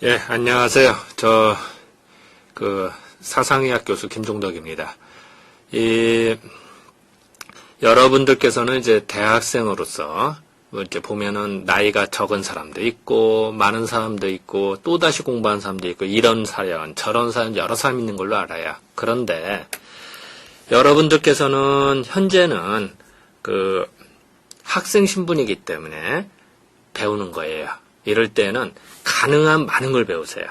예, 안녕하세요. 사상의학 교수 김종덕입니다. 여러분들께서는 이제 대학생으로서, 이제 보면은 나이가 적은 사람도 있고, 많은 사람도 있고, 또다시 공부하는 사람도 있고, 이런 사연, 저런 사연 여러 사람 있는 걸로 알아요. 그런데, 여러분들께서는 현재는 학생 신분이기 때문에 배우는 거예요. 이럴 때는 가능한 많은 걸 배우세요.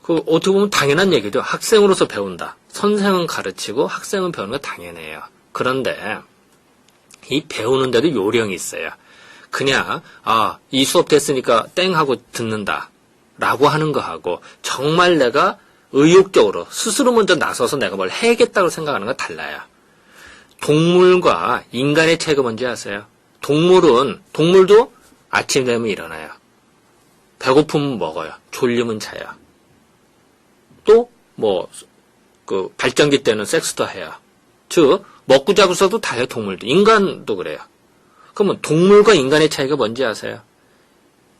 어떻게 보면 당연한 얘기죠. 학생으로서 배운다. 선생은 가르치고 학생은 배우는 거 당연해요. 그런데 이 배우는 데도 요령이 있어요. 그냥 이 수업 됐으니까 땡 하고 듣는다 라고 하는 거하고 정말 내가 의욕적으로 스스로 먼저 나서서 내가 뭘 해야겠다고 생각하는 건 달라요. 동물과 인간의 차이가 뭔지 아세요? 동물도 아침 되면 일어나요. 배고프면 먹어요. 졸리면 자요. 또 발전기 때는 섹스도 해요. 즉 먹고 자고서도 다 해요. 동물도. 인간도 그래요. 그러면 동물과 인간의 차이가 뭔지 아세요?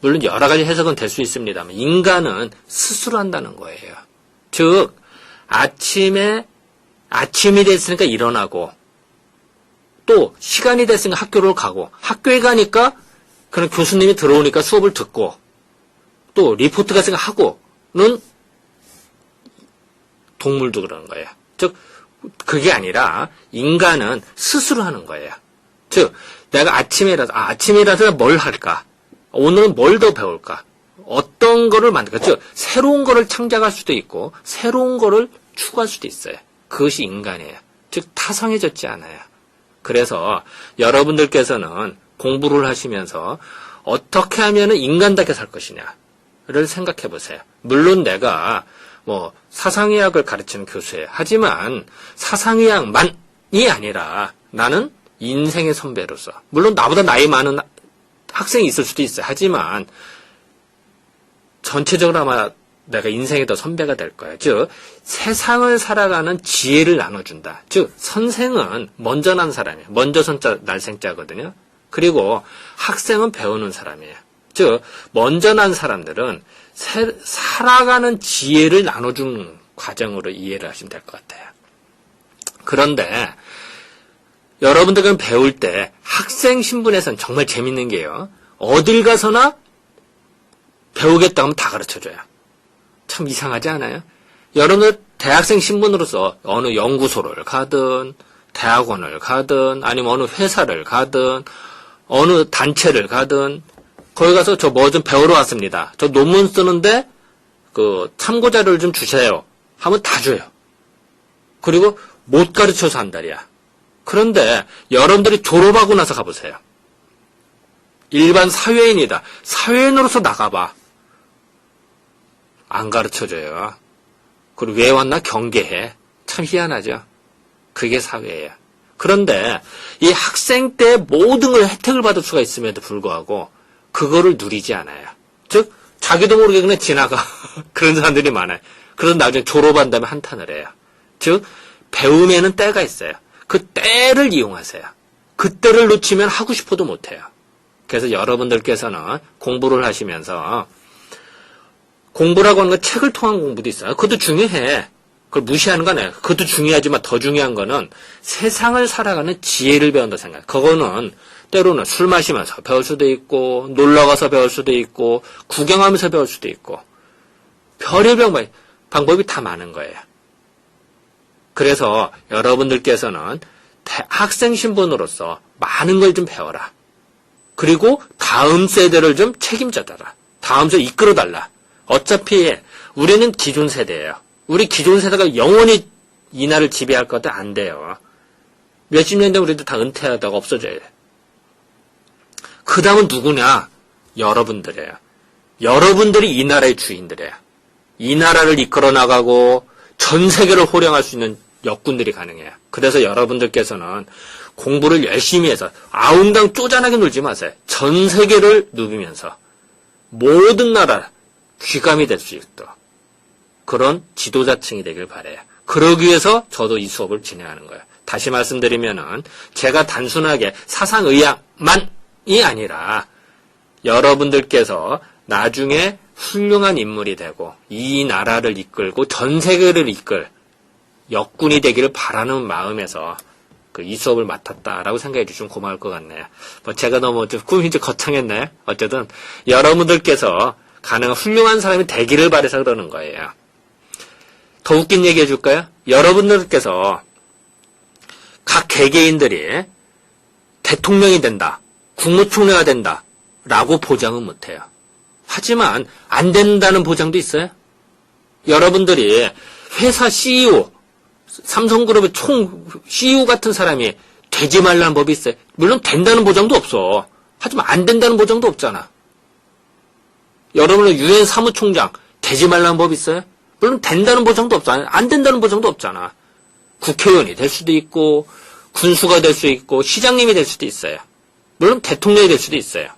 물론 여러 가지 해석은 될 수 있습니다만 인간은 스스로 한다는 거예요. 즉 아침이 됐으니까 일어나고 또 시간이 됐으니까 학교를 가고 학교에 가니까 그런 교수님이 들어오니까 수업을 듣고 또 리포트가 있으니까 하고는 동물도 그런 거예요. 즉 그게 아니라 인간은 스스로 하는 거예요. 즉 내가 아침에 일어나서 뭘 할까? 오늘은 뭘 더 배울까? 어떤 거를 만들까? 즉 새로운 거를 창작할 수도 있고 새로운 거를 추구할 수도 있어요. 그것이 인간이에요. 즉 타성해졌지 않아요. 그래서 여러분들께서는 공부를 하시면서 어떻게 하면 인간답게 살 것이냐를 생각해 보세요. 물론 내가 사상의학을 가르치는 교수예요. 하지만 사상의학만이 아니라 나는 인생의 선배로서 물론 나보다 나이 많은 학생이 있을 수도 있어요. 하지만 전체적으로 아마 내가 인생의 더 선배가 될 거예요. 즉 세상을 살아가는 지혜를 나눠준다. 즉 선생은 먼저 난 사람이에요. 먼저 선자 날생자거든요. 그리고 학생은 배우는 사람이에요. 즉 먼저 난 사람들은 살아가는 지혜를 나눠주는 과정으로 이해를 하시면 될 것 같아요. 그런데 여러분들은 배울 때 학생 신분에서는 정말 재밌는 게요. 어딜 가서나 배우겠다 하면 다 가르쳐줘요. 참 이상하지 않아요? 여러분들 대학생 신분으로서 어느 연구소를 가든 대학원을 가든 아니면 어느 회사를 가든 어느 단체를 가든 거기 가서 저 뭐 좀 배우러 왔습니다. 저 논문 쓰는데 참고자료를 좀 주세요. 하면 다 줘요. 그리고 못 가르쳐서 한달이야. 그런데 여러분들이 졸업하고 나서 가보세요. 일반 사회인이다. 사회인으로서 나가봐. 안 가르쳐줘요. 그리고 왜 왔나 경계해. 참 희한하죠. 그게 사회예요. 그런데 이 학생 때 모든 걸 혜택을 받을 수가 있음에도 불구하고 그거를 누리지 않아요. 즉 자기도 모르게 그냥 지나가. 그런 사람들이 많아요. 그래서 나중에 졸업한 다음에 한탄을 해요. 즉 배움에는 때가 있어요. 그 때를 이용하세요. 그 때를 놓치면 하고 싶어도 못해요. 그래서 여러분들께서는 공부를 하시면서 공부라고 하는 건 책을 통한 공부도 있어요. 그것도 중요해. 그걸 무시하는 건 아니에요. 그것도 중요하지만 더 중요한 거는 세상을 살아가는 지혜를 배운다 생각해요. 그거는 때로는 술 마시면서 배울 수도 있고 놀러가서 배울 수도 있고 구경하면서 배울 수도 있고 별의별 방법이 다 많은 거예요. 그래서 여러분들께서는 학생 신분으로서 많은 걸 좀 배워라. 그리고 다음 세대를 좀 책임져달라. 다음 세대 이끌어달라. 어차피 우리는 기존 세대예요. 우리 기존 세대가 영원히 이 나라를 지배할 것도 안 돼요. 몇십 년 뒤에 우리도 다 은퇴하다가 없어져야 돼. 그 다음은 누구냐? 여러분들이에요. 여러분들이 이 나라의 주인들이에요. 이 나라를 이끌어 나가고 전 세계를 호령할 수 있는 역군들이 가능해요. 그래서 여러분들께서는 공부를 열심히 해서 아웅당 쪼잔하게 놀지 마세요. 전 세계를 누비면서 모든 나라 귀감이 될 수 있도록 그런 지도자층이 되길 바라요. 그러기 위해서 저도 이 수업을 진행하는 거예요. 다시 말씀드리면은 제가 단순하게 사상의학만이 아니라 여러분들께서 나중에 훌륭한 인물이 되고 이 나라를 이끌고 전 세계를 이끌 역군이 되기를 바라는 마음에서 이 수업을 맡았다라고 생각해 주시면 고마울 것 같네요. 제가 너무 꿈이 좀 거창했네. 어쨌든 여러분들께서 가능한 훌륭한 사람이 되기를 바라서 그러는 거예요. 더 웃긴 얘기 해줄까요? 여러분들께서 각 개개인들이 대통령이 된다, 국무총리가 된다 라고 보장은 못해요. 하지만 안 된다는 보장도 있어요. 여러분들이 회사 CEO, 삼성그룹의 총 CEO 같은 사람이 되지 말라는 법이 있어요. 물론 된다는 보장도 없어. 하지만 안 된다는 보장도 없잖아. 여러분은 유엔 사무총장 되지 말라는 법이 있어요? 물론 된다는 보장도 없잖아. 안 된다는 보장도 없잖아. 국회의원이 될 수도 있고 군수가 될 수 있고 시장님이 될 수도 있어요. 물론 대통령이 될 수도 있어요.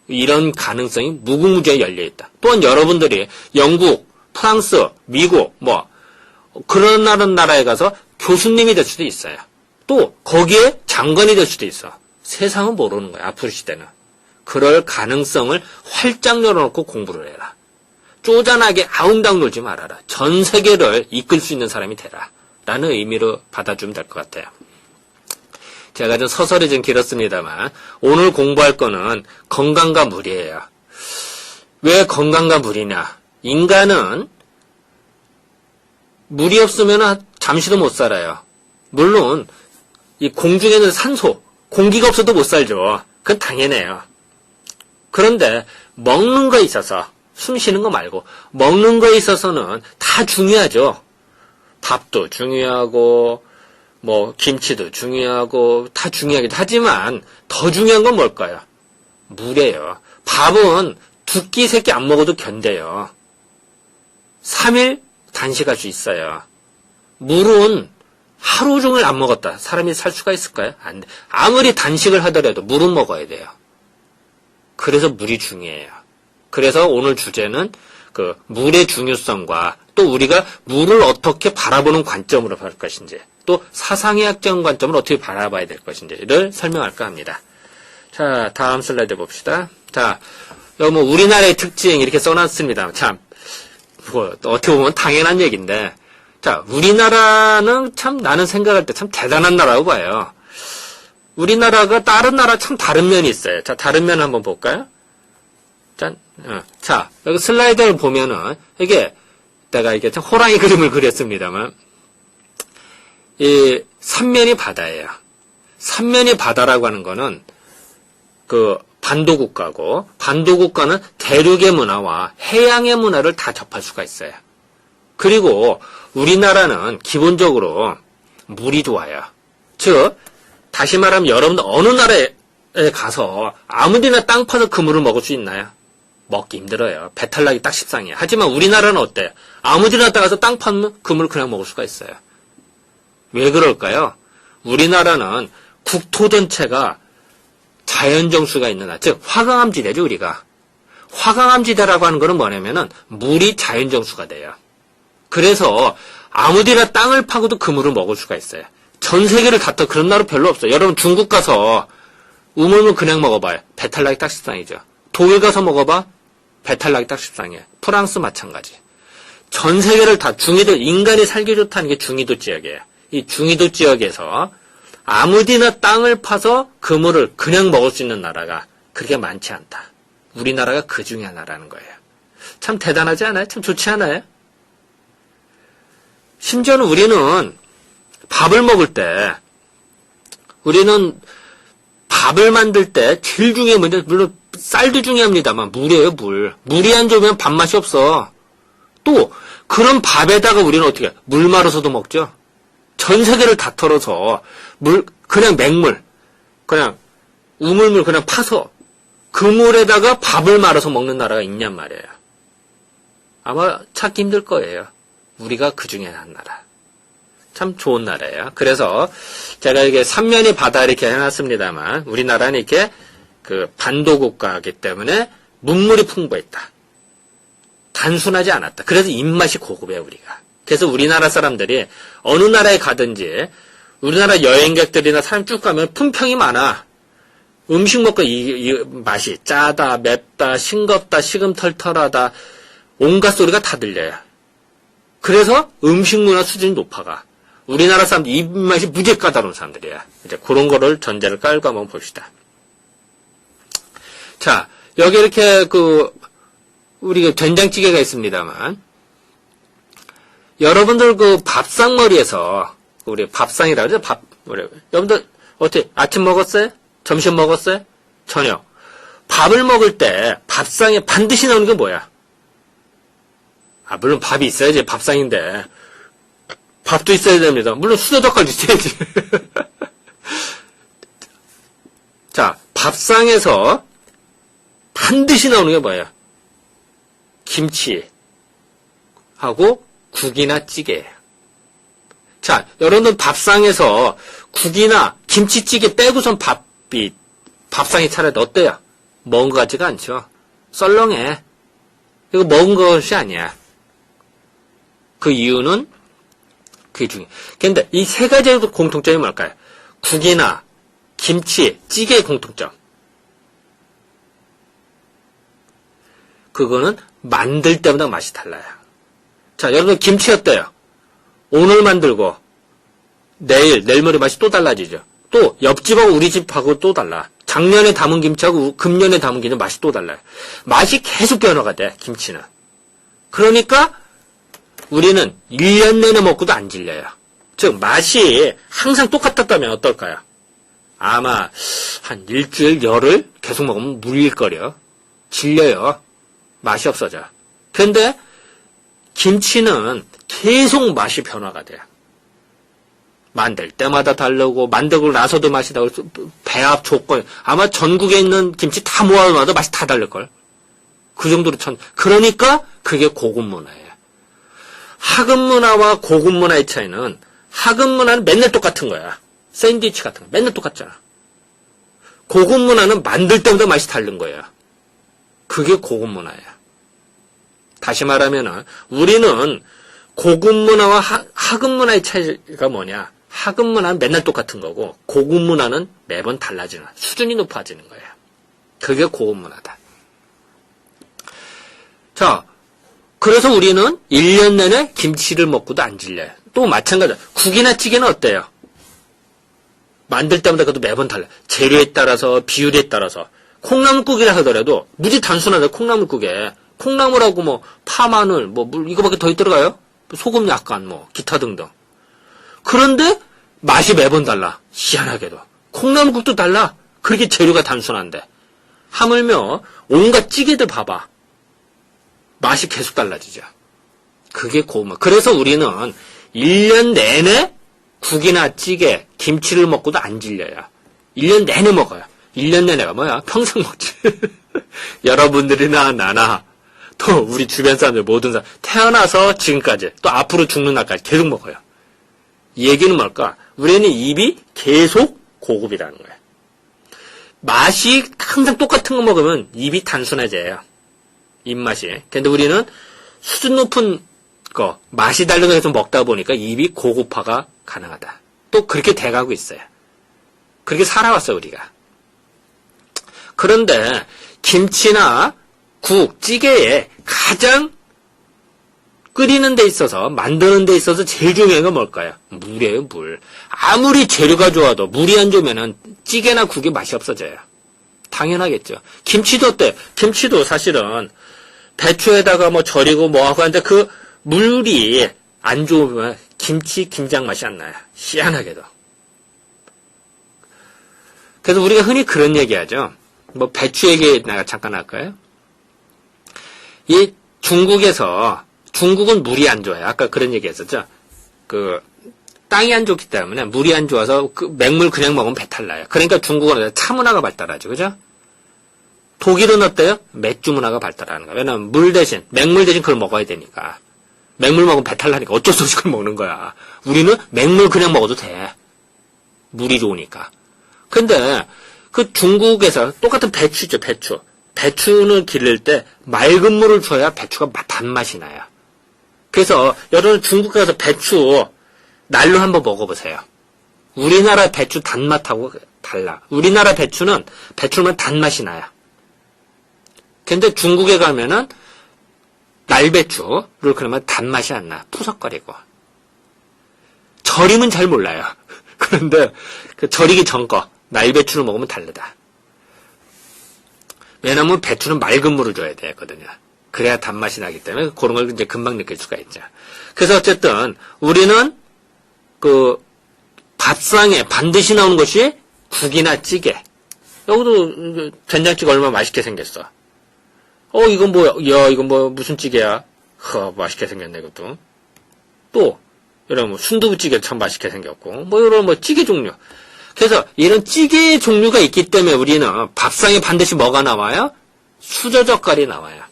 이런 가능성이 무궁무진하게 열려있다. 또한 여러분들이 영국, 프랑스, 미국 그런 나라에 가서 교수님이 될 수도 있어요. 또 거기에 장관이 될 수도 있어. 세상은 모르는 거야. 앞으로 시대는. 그럴 가능성을 활짝 열어놓고 공부를 해라. 쪼잔하게 아웅다웅 놀지 말아라. 전 세계를 이끌 수 있는 사람이 되라. 라는 의미로 받아주면 될 것 같아요. 제가 좀 서설이 좀 길었습니다만 오늘 공부할 거는 건강과 물이에요. 왜 건강과 물이냐? 인간은 물이 없으면 잠시도 못 살아요. 물론 이 공중에는 산소, 공기가 없어도 못 살죠. 그건 당연해요. 그런데 먹는 거에 있어서 숨 쉬는 거 말고 먹는 거에 있어서는 다 중요하죠. 밥도 중요하고 김치도 중요하고 다 중요하긴 하지만 더 중요한 건 뭘까요? 물이에요. 밥은 2끼, 3끼 안 먹어도 견뎌요. 3일 단식할 수 있어요. 물은 하루 종일 안 먹었다. 사람이 살 수가 있을까요? 안 돼. 아무리 단식을 하더라도 물은 먹어야 돼요. 그래서 물이 중요해요. 그래서 오늘 주제는 물의 중요성과 또 우리가 물을 어떻게 바라보는 관점으로 볼 것인지 또 사상의학적 관점을 어떻게 바라봐야 될 것인지를 설명할까 합니다. 자, 다음 슬라이드 봅시다. 자, 여기 우리나라의 특징 이렇게 써놨습니다. 참, 어떻게 보면 당연한 얘기인데, 자, 우리나라는 참 나는 생각할 때 참 대단한 나라라고 봐요. 우리나라가 다른 나라 참 다른 면이 있어요. 자, 다른 면 한번 볼까요? 자, 여기 슬라이드를 보면은, 내가 이게 참 호랑이 그림을 그렸습니다만, 이 삼면이 바다예요. 삼면이 바다라고 하는 거는 반도국가고 반도국가는 대륙의 문화와 해양의 문화를 다 접할 수가 있어요. 그리고 우리나라는 기본적으로 물이 좋아요. 즉 다시 말하면 여러분들 어느 나라에 가서 아무데나 땅 파서 그 물을 먹을 수 있나요? 먹기 힘들어요. 배탈 나기 딱 십상이에요. 하지만 우리나라는 어때요? 아무데나 가서 땅 파면 그 물을 그냥 먹을 수가 있어요. 왜 그럴까요? 우리나라는 국토 전체가 자연정수가 있는 나라, 즉 화강암지대죠. 우리가 화강암지대라고 하는 거는 뭐냐면은 물이 자연정수가 돼요. 그래서 아무데나 땅을 파고도 그 물을 먹을 수가 있어요. 전 세계를 다 그런 나라 별로 없어요. 여러분 중국 가서 우물물 그냥 먹어봐요. 배탈 나기 딱 십상이죠. 독일 가서 먹어봐. 배탈 나기 딱 십상이에요. 프랑스 마찬가지. 전 세계를 다 중위도 인간이 살기 좋다는 게 중위도 지역이에요. 이 중위도 지역에서 아무데나 땅을 파서 그 물을 그냥 먹을 수 있는 나라가 그렇게 많지 않다. 우리나라가 그 중에 하나라는 거예요. 참 대단하지 않아요? 참 좋지 않아요? 심지어는 우리는 밥을 먹을 때 우리는 밥을 만들 때 제일 중요한 문제, 물론 쌀도 중요합니다만 물이에요, 물. 물이 안 좋으면 밥맛이 없어. 또 그런 밥에다가 우리는 어떻게 해요? 물 말아서도 먹죠. 전 세계를 다 털어서 그냥 맹물, 그냥 우물물 그냥 파서 그 물에다가 밥을 말아서 먹는 나라가 있냔 말이에요. 아마 찾기 힘들 거예요. 우리가 그 중에 한 나라. 참 좋은 나라예요. 그래서 제가 이게 삼면이 바다 이렇게 해놨습니다만 우리나라는 이렇게 반도국가이기 때문에 문물이 풍부했다. 단순하지 않았다. 그래서 입맛이 고급해요, 우리가. 그래서 우리나라 사람들이 어느 나라에 가든지 우리나라 여행객들이나 사람 쭉 가면 품평이 많아. 음식 먹고 이 맛이 짜다, 맵다, 싱겁다, 시금털털하다, 온갖 소리가 다 들려요. 그래서 음식 문화 수준이 높아가. 우리나라 사람들 입맛이 무지 까다로운 사람들이야. 이제 그런 거를 전제를 깔고 한번 봅시다. 자, 여기 이렇게 우리가 된장찌개가 있습니다만, 여러분들 밥상머리에서, 우리 밥상이라고 그러죠? 여러분들, 어떻게, 아침 먹었어요? 점심 먹었어요? 저녁. 밥을 먹을 때 밥상에 반드시 나오는 게 뭐야? 물론 밥이 있어야지, 밥상인데. 밥도 있어야 됩니다. 물론 수저젓갈도 있어야지. 자, 밥상에서 반드시 나오는 게 뭐예요? 김치하고 국이나 찌개예요. 자, 여러분들 밥상에서 국이나 김치찌개 빼고선 밥상에 차려도 어때요? 먹은 것 같지가 않죠? 썰렁해. 이거 먹은 것이 아니야. 그 이유는 그게 중요해. 근데 이 세 가지의 공통점이 뭘까요? 국이나 김치, 찌개의 공통점. 그거는 만들 때마다 맛이 달라요. 자, 여러분 김치 어때요? 오늘 만들고 내일 모레 맛이 또 달라지죠. 또 옆집하고 우리 집하고 또 달라. 작년에 담은 김치하고 금년에 담은 김치 맛이 또 달라요. 맛이 계속 변화가 돼, 김치는. 그러니까 우리는 1년 내내 먹고도 안 질려요. 즉 맛이 항상 똑같았다면 어떨까요? 아마 한 일주일, 열흘 계속 먹으면 물릴거려. 질려요. 맛이 없어져. 그런데 김치는 계속 맛이 변화가 돼요. 만들 때마다 다르고 만들고 나서도 맛이 다르고 배합 조건 아마 전국에 있는 김치 다 모아놔도 맛이 다 다를걸. 그 정도로 그러니까 그게 고급 문화예요. 학업 문화와 고급 문화의 차이는 학업 문화는 맨날 똑같은 거야. 샌드위치 같은 거 맨날 똑같잖아. 고급 문화는 만들 때마다 맛이 다른 거야. 그게 고급 문화야. 다시 말하면 우리는 고급 문화와 학업 문화의 차이가 뭐냐? 학업 문화는 맨날 똑같은 거고 고급 문화는 매번 달라지는 수준이 높아지는 거예요. 그게 고급 문화다. 자, 그래서 우리는 1년 내내 김치를 먹고도 안 질려요. 또 마찬가지야. 국이나 찌개는 어때요? 만들 때마다 그것도 매번 달라요. 재료에 따라서 비율에 따라서 콩나물국이라 하더라도 무지 단순하다. 콩나물국에 콩나물하고 뭐 파, 마늘, 뭐 물 이거밖에 더 들어가요? 소금 약간 뭐 기타 등등. 그런데 맛이 매번 달라. 희한하게도. 콩나물국도 달라. 그렇게 재료가 단순한데. 하물며 온갖 찌개들 봐봐. 맛이 계속 달라지죠. 그게 고구마. 그래서 우리는 1년 내내 국이나 찌개, 김치를 먹고도 안 질려요. 1년 내내 먹어요. 1년 내내가 뭐야? 평생 먹지. 여러분들이나 나나 또 우리 주변 사람들 모든 사람 태어나서 지금까지 또 앞으로 죽는 날까지 계속 먹어요. 이 얘기는 뭘까? 우리는 입이 계속 고급이라는 거예요. 맛이 항상 똑같은 거 먹으면 입이 단순해져요. 입맛이. 근데 우리는 수준 높은 거, 맛이 다른 거 계속 먹다 보니까 입이 고급화가 가능하다. 또 그렇게 돼가고 있어요. 그렇게 살아왔어요, 우리가. 그런데 김치나 국, 찌개에 가장 끓이는 데 있어서, 만드는 데 있어서 제일 중요한 건 뭘까요? 물이에요, 물. 아무리 재료가 좋아도 물이 안 좋으면 찌개나 국이 맛이 없어져요. 당연하겠죠. 김치도 어때요? 김치도 사실은 배추에다가 뭐 절이고 뭐하고 하는데 그 물이 안 좋으면 김치, 김장 맛이 안 나요. 희한하게도. 그래서 우리가 흔히 그런 얘기 하죠. 뭐 배추 얘기 내가 잠깐 할까요? 이 중국은 물이 안 좋아요. 아까 그런 얘기 했었죠. 땅이 안 좋기 때문에 물이 안 좋아서 맹물 그냥 먹으면 배탈 나요. 그러니까 중국은 차 문화가 발달하죠. 그죠? 독일은 어때요? 맥주 문화가 발달하는 거야. 왜냐면 맹물 대신 그걸 먹어야 되니까. 맹물 먹으면 배탈 나니까 어쩔 수 없이 그걸 먹는 거야. 우리는 맹물 그냥 먹어도 돼. 물이 좋으니까. 근데 그 중국에서 똑같은 배추죠, 배추. 배추는 기를 때 맑은 물을 줘야 배추가 단맛이 나요. 그래서 여러분 중국 가서 배추 날로 한번 먹어보세요. 우리나라 배추 단맛하고 달라. 우리나라 배추는 단맛이 나요. 근데 중국에 가면은 날배추를 그러면 단맛이 안 나. 푸석거리고. 절임은 잘 몰라요. 그런데 그 절이기 전 거 날배추를 먹으면 다르다. 왜냐면 배추는 맑은 물을 줘야 되거든요. 그래야 단맛이 나기 때문에 그런 걸 이제 금방 느낄 수가 있죠. 그래서 어쨌든 우리는 그 밥상에 반드시 나오는 것이 국이나 찌개. 여기도 된장찌개 얼마나 맛있게 생겼어. 이건 뭐야? 야, 이건 뭐 무슨 찌개야? 맛있게 생겼네, 이것도. 또 이런 뭐 순두부찌개 참 맛있게 생겼고, 뭐 이런 뭐 찌개 종류. 그래서 이런 찌개 종류가 있기 때문에 우리는 밥상에 반드시 뭐가 나와요? 수저젓갈이 나와요.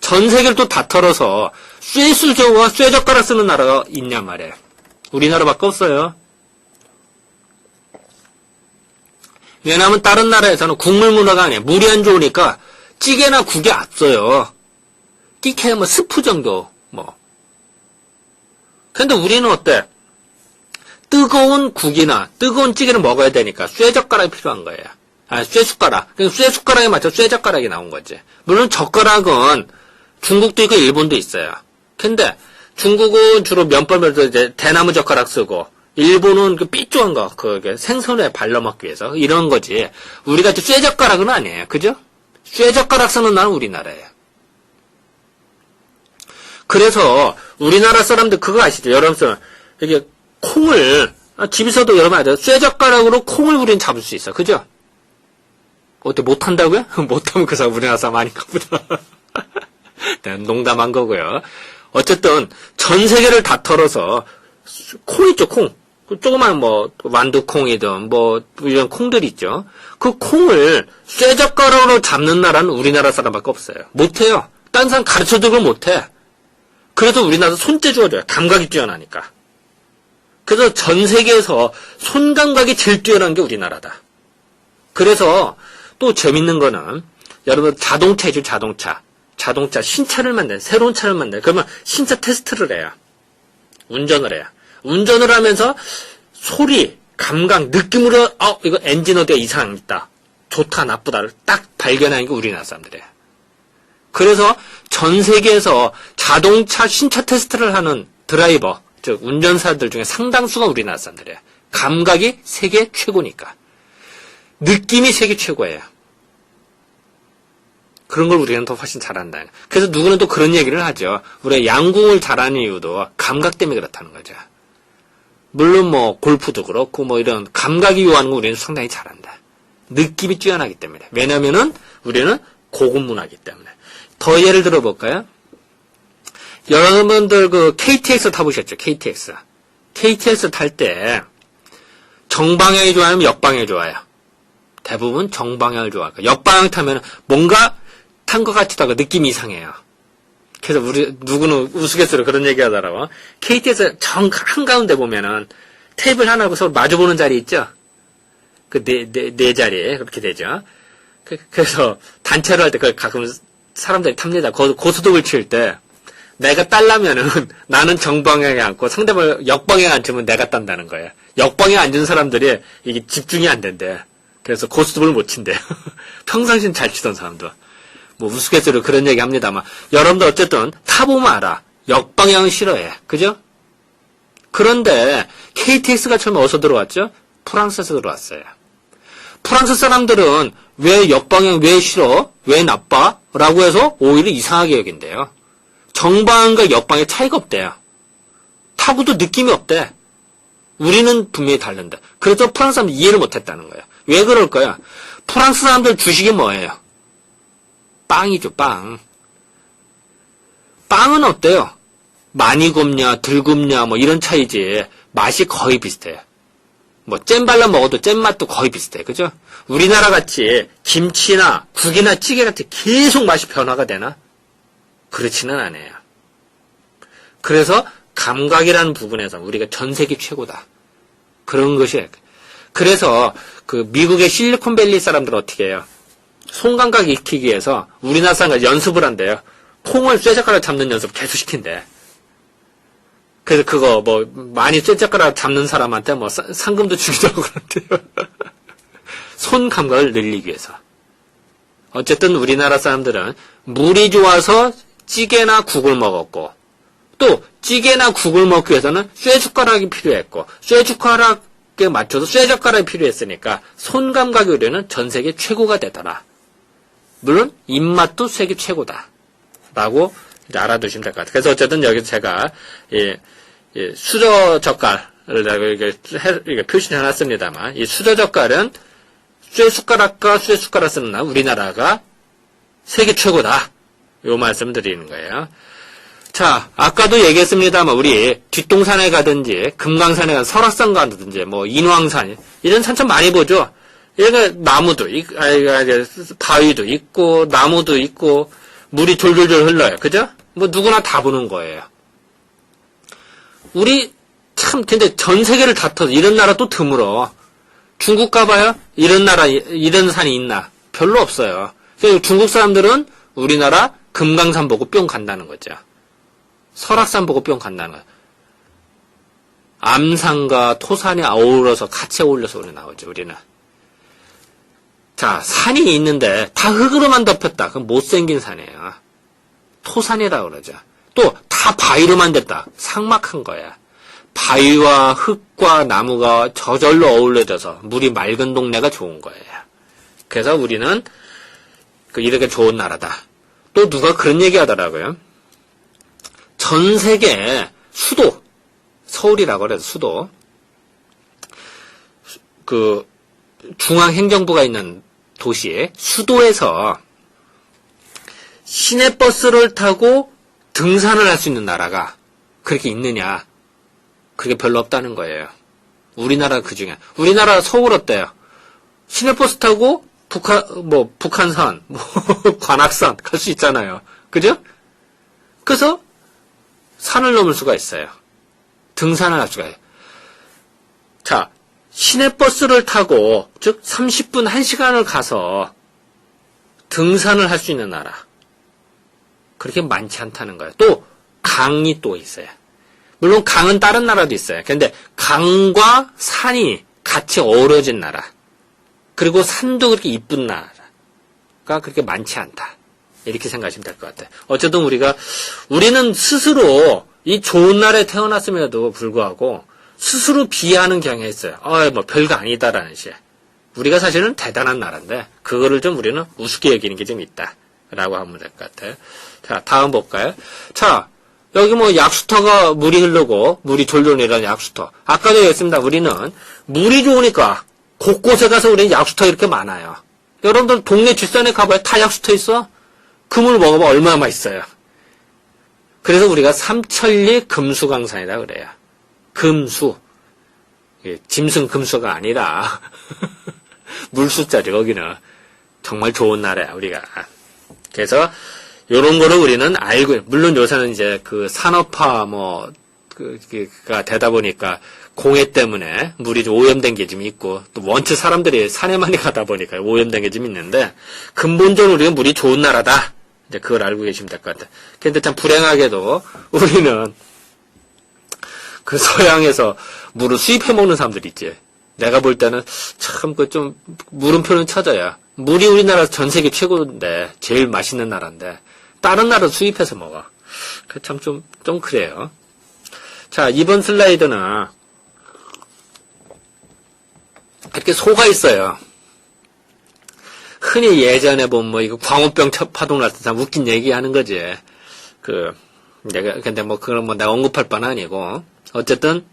전 세계를 또 다 털어서 쇠수저와 쇠젓가락 쓰는 나라가 있냔 말이에요. 우리나라밖에 없어요. 왜냐하면 다른 나라에서는 국물 문화가 아니에요. 물이 안 좋으니까 찌개나 국이 앞서요. 끼케야 뭐 스프 정도 뭐. 근데 우리는 어때? 뜨거운 국이나 뜨거운 찌개를 먹어야 되니까 쇠젓가락이 필요한 거예요. 쇠숟가락. 쇠숟가락에 맞춰 쇠젓가락이 나온 거지. 물론 젓가락은 중국도 있고 일본도 있어요. 근데 중국은 주로 면발면서 이제 대나무 젓가락 쓰고, 일본은 그 삐뚤한 거, 생선에 발라 먹기 위해서 이런 거지. 우리가 쇠젓가락은 아니에요. 그죠? 쇠젓가락 쓰는 나라는 우리나라예요. 그래서 우리나라 사람들 그거 아시죠? 여러분, 이게 콩을 집에서도 여러분 아세요? 쇠젓가락으로 콩을 우리는 잡을 수 있어. 그죠? 어때 못한다고요? 못하면 그 사람 우리나라 사람 아닌가 보다. 농담한 거고요. 어쨌든 전 세계를 다 털어서 콩 있죠, 콩. 조그만 뭐 완두콩이든 뭐 이런 콩들 있죠. 그 콩을 쇠젓가락으로 잡는 나라는 우리나라 사람밖에 없어요. 못해요. 딴 사람 가르쳐주고 못해. 그래서 우리나라 손재주가 좋아요. 감각이 뛰어나니까. 그래서 전 세계에서 손 감각이 제일 뛰어난 게 우리나라다. 그래서 또 재밌는 거는 여러분 자동차죠, 자동차 신차를 만든 새로운 차를 만든 그러면 신차 테스트를 해요. 운전을 해요. 운전을 하면서 소리, 감각, 느낌으로 이거 엔진 어디가 이상 있다. 좋다, 나쁘다를 딱 발견하는 게 우리나라 사람들이에요. 그래서 전 세계에서 자동차 신차 테스트를 하는 드라이버, 즉 운전사들 중에 상당수가 우리나라 사람들이에요. 감각이 세계 최고니까. 느낌이 세계 최고예요. 그런 걸 우리는 더 훨씬 잘한다. 그래서 누구는 또 그런 얘기를 하죠. 우리가 양궁을 잘하는 이유도 감각 때문에 그렇다는 거죠. 물론 뭐 골프도 그렇고 뭐 이런 감각이 요하는 거 우리는 상당히 잘한다. 느낌이 뛰어나기 때문에. 왜냐면은 우리는 고급 문화이기 때문에. 더 예를 들어볼까요? 여러분들 그 KTX 타보셨죠? KTX 탈 때 정방향이 좋아요? 아니면 역방향이 좋아요? 대부분 정방향을 좋아할까. 역방향 타면 뭔가 탄 것 같지도 않고 느낌이 이상해요. 그래서 누구는 우스갯소리로 그런 얘기 하더라고. KTX 한가운데 보면은 테이블 하나고 서로 마주보는 자리 있죠? 네 자리에 그렇게 되죠. 그래서 단체로 할 때 가끔 사람들이 탑니다. 고스톱을 칠 때 내가 딸라면은 나는 정방향에 앉고 상대방 역방향에 앉으면 내가 딴다는 거예요. 역방향에 앉은 사람들이 이게 집중이 안 된대. 그래서 고스톱을 못 친대요. 평상시엔 잘 치던 사람도. 뭐 우스갯소리로 그런 얘기 합니다만 여러분들 어쨌든 타보면 알아. 역방향은 싫어해. 그죠? 그런데 KTX가 처음에 어디서 들어왔죠? 프랑스에서 들어왔어요. 프랑스 사람들은 왜 역방향 왜 싫어? 왜 나빠? 라고 해서 오히려 이상하게 여긴대요. 정방향과 역방향의 차이가 없대요. 타고도 느낌이 없대. 우리는 분명히 다른데. 그래서 프랑스 사람들 이해를 못했다는 거예요. 왜 그럴까요? 프랑스 사람들 주식이 뭐예요? 빵이죠, 빵. 빵은 어때요? 많이 굽냐, 덜 굽냐, 뭐 이런 차이지. 맛이 거의 비슷해요. 뭐 잼 발라 먹어도 잼 맛도 거의 비슷해. 그죠? 우리나라 같이 김치나 국이나 찌개 같은 계속 맛이 변화가 되나? 그렇지는 않아요. 그래서 감각이라는 부분에서 우리가 전 세계 최고다. 그런 것이. 그래서 그 미국의 실리콘밸리 사람들은 어떻게 해요? 손감각 익히기 위해서 우리나라 사람과 연습을 한대요. 콩을 쇠젓가락 잡는 연습 계속 시킨대. 그래서 그거 뭐 많이 쇠젓가락 잡는 사람한테 뭐 상금도 주기도 하고 그런데요. 손 감각을 늘리기 위해서. 어쨌든 우리나라 사람들은 물이 좋아서 찌개나 국을 먹었고, 또 찌개나 국을 먹기 위해서는 쇠숟가락이 필요했고, 쇠숟가락에 맞춰서 쇠젓가락이 필요했으니까 손 감각이 우리는 전 세계 최고가 되더라. 물론 입맛도 세계 최고다. 라고 이제 알아두시면 될 것 같아요. 그래서 어쨌든 여기 제가 수저젓갈을 이렇게 표시를 해놨습니다만, 이 수저젓갈은 쇠숟가락과 쇠숟가락 쓰는 나라 우리나라가 세계 최고다. 요 말씀 드리는 거예요. 자, 아까도 얘기했습니다만 우리 뒷동산에 가든지 금강산에 가든 설악산 가든지 뭐 인왕산 이런 산천 많이 보죠. 얘가 나무도 바위도 있고 나무도 있고 물이 졸졸졸 흘러요. 그죠? 뭐 누구나 다 보는 거예요. 우리 참 근데 전 세계를 다퉈서 이런 나라 또 드물어. 중국 가봐요? 이런 나라 이런 산이 있나? 별로 없어요. 그래서 중국 사람들은 우리나라 금강산 보고 뿅 간다는 거죠. 설악산 보고 뿅 간다는 거예요. 암산과 토산이 어우러서 같이 어울려서 우리 나오죠. 우리는. 자, 산이 있는데 다 흙으로만 덮였다. 그럼 못생긴 산이에요. 토산이라고 그러죠. 또 다 바위로만 됐다. 삭막한 거야. 바위와 흙과 나무가 저절로 어울려져서 물이 맑은 동네가 좋은 거예요. 그래서 우리는 이렇게 좋은 나라다. 또 누가 그런 얘기 하더라고요. 전 세계 수도, 서울이라고 그래서 수도, 중앙행정부가 있는 도시, 수도에서 시내버스를 타고 등산을 할 수 있는 나라가 그렇게 있느냐? 그게 별로 없다는 거예요. 우리나라 그 중에. 우리나라 서울 어때요? 시내버스 타고 북한산, 관악산 갈 수 있잖아요. 그죠? 그래서 산을 넘을 수가 있어요. 등산을 할 수가 있어요. 자, 시내버스를 타고, 즉 30분, 1시간을 가서 등산을 할 수 있는 나라. 그렇게 많지 않다는 거예요. 또 강이 또 있어요. 물론 강은 다른 나라도 있어요. 그런데 강과 산이 같이 어우러진 나라. 그리고 산도 그렇게 이쁜 나라가 그렇게 많지 않다. 이렇게 생각하시면 될 것 같아요. 어쨌든 우리는 스스로 이 좋은 나라에 태어났음에도 불구하고 스스로 비하하는 경향이 있어요. 뭐 별거 아니다라는 식. 우리가 사실은 대단한 나라인데 그거를 좀 우리는 우습게 여기는 게 좀 있다. 라고 하면 될 것 같아요. 자, 다음 볼까요? 자, 여기 뭐 약수터가 물이 흐르고 물이 졸졸 내려가는 약수터. 아까도 얘기했습니다. 우리는 물이 좋으니까 곳곳에 가서 우리는 약수터 이렇게 많아요. 여러분들 동네 뒷산에 가봐요. 다 약수터 있어. 그 물 먹어봐 얼마나 맛있어요. 그래서 우리가 삼천리 금수강산이라 그래요. 금수. 짐승 금수가 아니라 물수자리 거기는 정말 좋은 나라야 우리가. 그래서 요런 거를 우리는 알고, 물론 요새는 이제 산업화 가 되다 보니까 공해 때문에 물이 좀 오염된 게 좀 있고, 또 원체 사람들이 산에 많이 가다 보니까 오염된 게 좀 있는데, 근본적으로 우리가 물이 좋은 나라다. 이제 그걸 알고 계시면 될 것 같아요. 근데 참 불행하게도 우리는 서양에서 물을 수입해 먹는 사람들이 있지. 내가 볼 때는 참 좀 물음표는 찾아야. 물이 우리나라 전 세계 최고인데, 제일 맛있는 나라인데, 다른 나라 수입해서 먹어. 참 좀 그래요. 자, 이번 슬라이드는, 이렇게 소가 있어요. 흔히 예전에 보면 이거 광우병 파동 날 때 참 웃긴 얘기 하는 거지. 근데 그건 내가 언급할 바는 아니고, 어쨌든,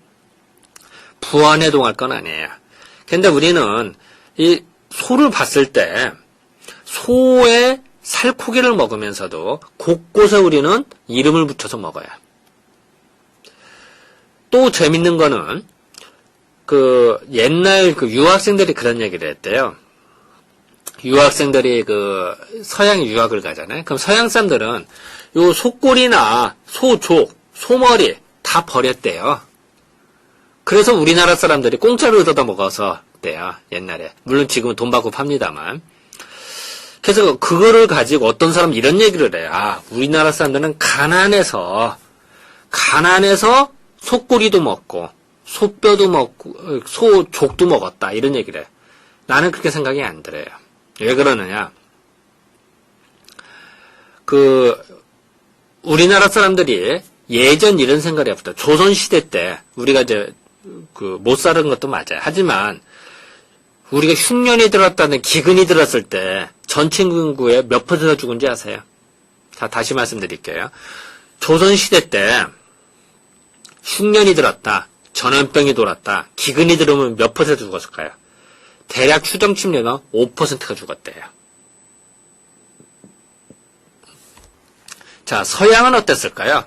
부안해동할 건 아니에요. 근데 우리는 이 소를 봤을 때 소의 살코기를 먹으면서도 곳곳에 우리는 이름을 붙여서 먹어요. 또 재밌는 거는 옛날 유학생들이 그런 얘기를 했대요. 유학생들이 서양에 유학을 가잖아요. 그럼 서양 사람들은 요 소꼬리나 소족, 소머리 다 버렸대요. 그래서 우리나라 사람들이 공짜로 얻어다 먹어서 대요. 옛날에. 물론 지금은 돈 받고 팝니다만. 그래서 그거를 가지고 어떤 사람은 이런 얘기를 해요. 우리나라 사람들은 가난해서 소꼬리도 먹고 소뼈도 먹고 소족도 먹었다. 이런 얘기를 해요. 나는 그렇게 생각이 안 들어요. 왜 그러느냐? 우리나라 사람들이 예전 이런 생각이 없다. 조선시대 때, 우리가 이제, 못 사는 것도 맞아요. 하지만, 우리가 흉년이 들었다는 기근이 들었을 때, 전체 인구의 몇 퍼센트가 죽은지 아세요? 자, 다시 말씀드릴게요. 조선시대 때, 흉년이 들었다, 전염병이 돌았다, 기근이 들으면 몇 퍼센트 죽었을까요? 대략 추정 침례는 5%가 죽었대요. 자, 서양은 어땠을까요?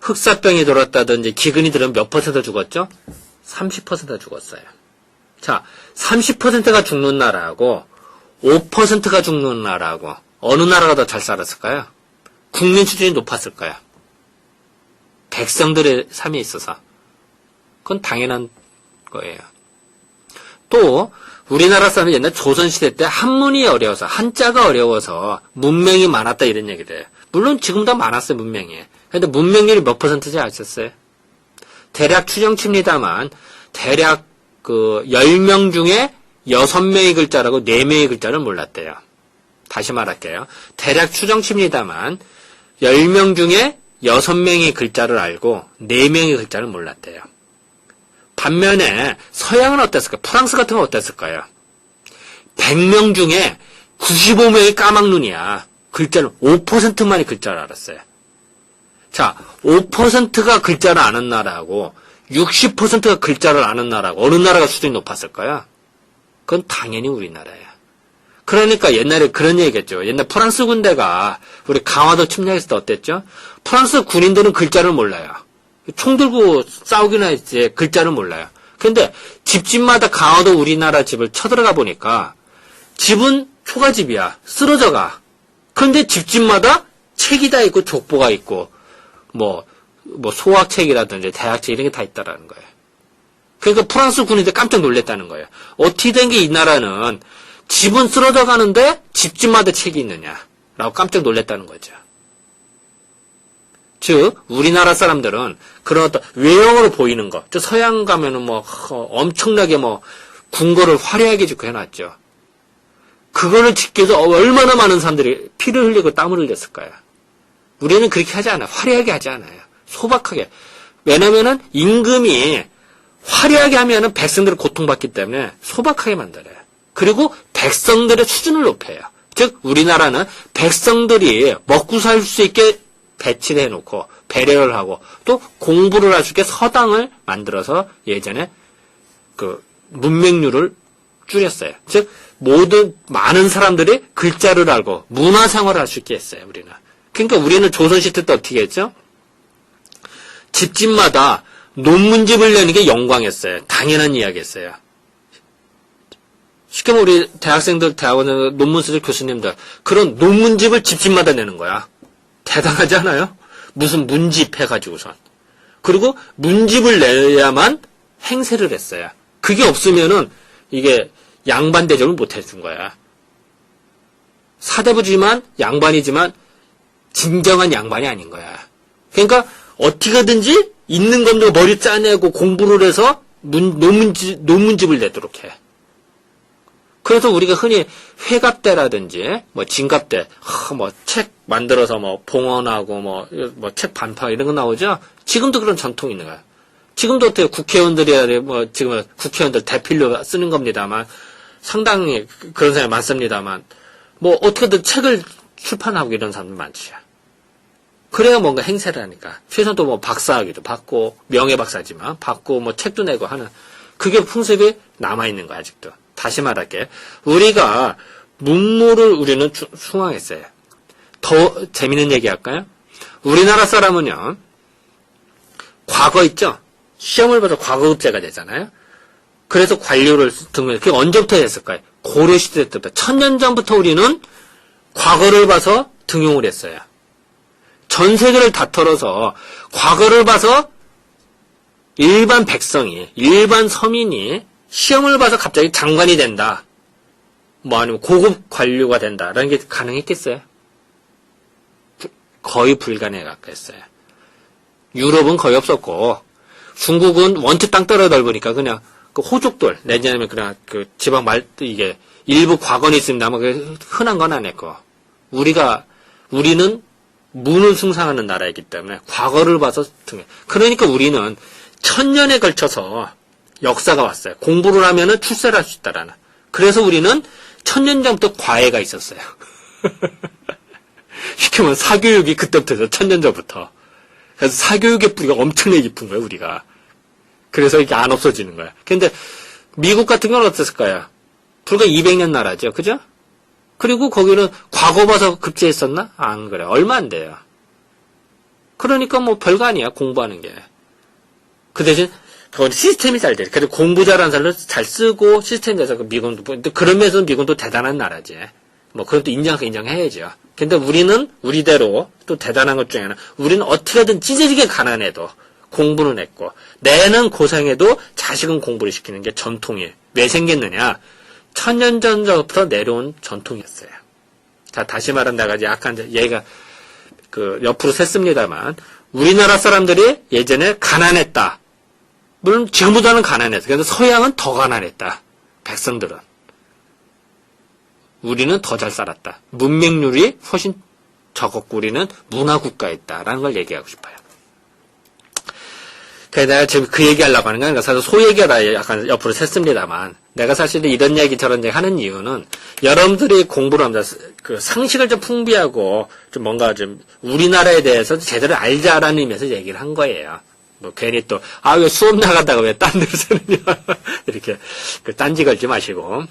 흑사병이 돌았다든지 기근이 들으면 몇 퍼센트 죽었죠? 30%가 죽었어요. 자, 30%가 죽는 나라하고 5%가 죽는 나라하고 어느 나라가 더 잘 살았을까요? 국민 수준이 높았을까요? 백성들의 삶에 있어서. 그건 당연한 거예요. 또 우리나라 사람이 옛날 조선시대 때 한문이 어려워서, 한자가 어려워서 문맹이 많았다 이런 얘기를 해요. 물론 지금도 많았어요, 문맹이. 그런데 문맹률이 몇 퍼센트인지 아셨어요? 대략 추정치입니다만 대략 10명 중에 6명의 글자라고 4명의 글자를 몰랐대요. 다시 말할게요. 대략 추정치입니다만 10명 중에 6명의 글자를 알고 4명의 글자를 몰랐대요. 반면에 서양은 어땠을까요? 프랑스 같은 건 어땠을까요? 100명 중에 95명이 까막눈이야. 글자를 5%만이 글자를 알았어요. 자, 5%가 글자를 아는 나라하고 60%가 글자를 아는 나라하고 어느 나라가 수준이 높았을까요? 그건 당연히 우리나라예요. 그러니까 옛날에 그런 얘기했죠. 옛날 프랑스 군대가 우리 강화도 침략했을 때 어땠죠? 프랑스 군인들은 글자를 몰라요. 총 들고 싸우기나 했지 글자를 몰라요. 근데 집집마다 강화도 우리나라 집을 쳐들어가 보니까 집은 초가집이야. 쓰러져가. 그런데 집집마다 책이 다 있고 족보가 있고 뭐 소학책이라든지 대학책 이런 게 다 있다라는 거예요. 그러니까 프랑스 군인들 깜짝 놀랐다는 거예요. 어떻게 된 게 이 나라는 집은 쓰러져 가는데 집집마다 책이 있느냐라고 깜짝 놀랐다는 거죠. 즉 우리나라 사람들은 그런 어떤 외형으로 보이는 거, 저 서양 가면은 엄청나게 궁궐을 화려하게 짓고 해놨죠. 그거를 짓기 위해서 얼마나 많은 사람들이 피를 흘리고 땀을 흘렸을까요? 우리는 그렇게 하지 않아요. 화려하게 하지 않아요. 소박하게. 왜냐면은 임금이 화려하게 하면은 백성들이 고통받기 때문에 소박하게 만들어요. 그리고 백성들의 수준을 높여요. 즉 우리나라는 백성들이 먹고 살 수 있게 배치를 해놓고 배려를 하고 또 공부를 할 수 있게 서당을 만들어서 예전에 문맹률을 줄였어요. 즉 많은 사람들이 글자를 알고 문화생활을 할 수 있게 했어요. 우리는. 그러니까 우리는 조선시대 때 어떻게 했죠? 집집마다 논문집을 내는 게 영광이었어요. 당연한 이야기였어요. 쉽게 말하면 우리 대학생들, 대학원에 논문 쓰는 교수님들 그런 논문집을 집집마다 내는 거야. 대단하지 않아요? 무슨 문집 해가지고선. 그리고 문집을 내야만 행세를 했어요. 그게 없으면은 이게 양반 대접을 못 해준 거야. 사대부지만 양반이지만 진정한 양반이 아닌 거야. 그러니까 어떻게든지 있는 건도 머리 짜내고 공부를 해서 논문집을 내도록 해. 그래서 우리가 흔히 회갑대라든지 진갑대, 책 만들어서 봉헌하고 책 반파 이런 거 나오죠. 지금도 그런 전통이 있는 거야. 지금도 어때요? 국회의원들이 지금 국회의원들 대필로 쓰는 겁니다만 상당히 그런 사람이 많습니다만 어떻게든 책을 출판하고 이런 사람들 많지. 그래야 뭔가 행세를 하니까 최소한도 박사학위도 받고 명예박사지만 받고 책도 내고 하는 그게 풍습이 남아 있는 거야 아직도. 다시 말할게. 우리가 문물을 우리는 숭앙했어요. 더 재밌는 얘기 할까요? 우리나라 사람은요. 과거 있죠? 시험을 봐서 과거급제가 되잖아요. 그래서 관료를 등록. 그게 언제부터 했을까요? 고려시대 때부터. 1000년 전부터 우리는 과거를 봐서 등용을 했어요. 전 세계를 다 털어서 과거를 봐서 일반 백성이, 일반 서민이 시험을 봐서 갑자기 장관이 된다. 아니면 고급 관료가 된다라는 게 가능했겠어요? 거의 불가능에 가까웠어요. 유럽은 거의 없었고 중국은 원체 땅 떨어 넓으니까 그냥 그 호족들, 내지는 그냥 그 지방 이게 일부 과건이 있습니다만, 그게 흔한 건 아니고, 우리는 문을 숭상하는 나라이기 때문에 과거를 봐서 등해. 그러니까 우리는 1000년에 걸쳐서 역사가 왔어요. 공부를 하면은 출세를 할 수 있다라는. 그래서 우리는 1000년 전부터 과외가 있었어요. 쉽게 말하면 사교육이 그때부터 1000년 전부터. 그래서 사교육의 뿌리가 엄청나게 깊은 거예요, 우리가. 그래서 이게 안 없어지는 거야. 근데 미국 같은 건 어땠을까요? 불과 200년 나라죠. 그죠? 그리고 거기는 과거 봐서 급제했었나? 안 그래. 얼마 안 돼요. 그러니까 뭐 별거 아니야, 공부하는 게. 그 대신 그건 시스템이 잘 돼. 그래도 공부 잘하는 사람을 잘 쓰고 시스템이 돼서 미국도, 그런 면에서 미국도 대단한 나라지. 뭐 그건 또 인정해야죠. 근데 우리는 우리대로 또 대단한 것 중에 하나, 우리는 어떻게든 찢어지게 가난해도 공부는 했고, 내는 고생해도 자식은 공부를 시키는 게 전통이에요. 왜 생겼느냐? 1000년 전부터 내려온 전통이었어요. 자, 다시 말하면 내가 약간 얘가 그 옆으로 샜습니다만, 우리나라 사람들이 예전에 가난했다. 물론 지금보다는 가난했어. 그런데 서양은 더 가난했다. 백성들은. 우리는 더 잘 살았다. 문맹률이 훨씬 적었고 우리는 문화국가였다라는 걸 얘기하고 싶어요. 그래서 내가 지금 그 얘기하려고 하는 거는 사실 소 얘기가 약간 옆으로 샜습니다만, 내가 사실은 이런 얘기 저런 얘기 하는 이유는 여러분들이 공부를 하면서 그 상식을 좀 풍부하고 좀 뭔가 좀 우리나라에 대해서 제대로 알자라는 의미에서 얘기를 한 거예요. 뭐 괜히 또 왜 수업 나가다가 왜 딴 데로 쓰느냐 이렇게 그 딴지 걸지 마시고.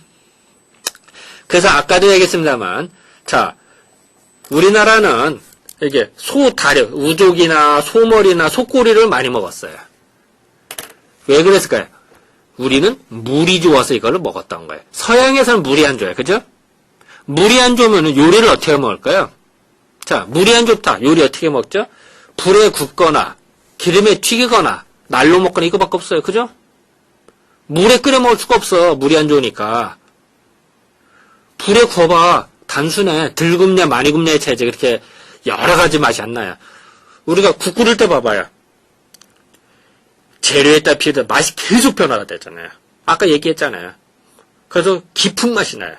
그래서 아까도 얘기했습니다만, 자, 우리나라는 이게 소다려, 우족이나 소머리나 소꼬리를 많이 먹었어요. 왜 그랬을까요? 우리는 물이 좋아서 이거를 먹었던 거예요. 서양에서는 물이 안 좋아요. 그죠? 물이 안 좋으면 요리를 어떻게 먹을까요? 자, 물이 안 좋다. 요리 어떻게 먹죠? 불에 굽거나 기름에 튀기거나 날로 먹거나 이거밖에 없어요. 그죠? 물에 끓여 먹을 수가 없어. 물이 안 좋으니까. 불에 구워봐. 단순해. 덜 굽냐 많이 굽냐의 차이지. 그렇게 여러 가지 맛이 안 나요. 우리가 국 끓일 때 봐봐요. 재료에 따라 비해서 맛이 계속 변화가 되잖아요. 아까 얘기했잖아요. 그래서 깊은 맛이 나요.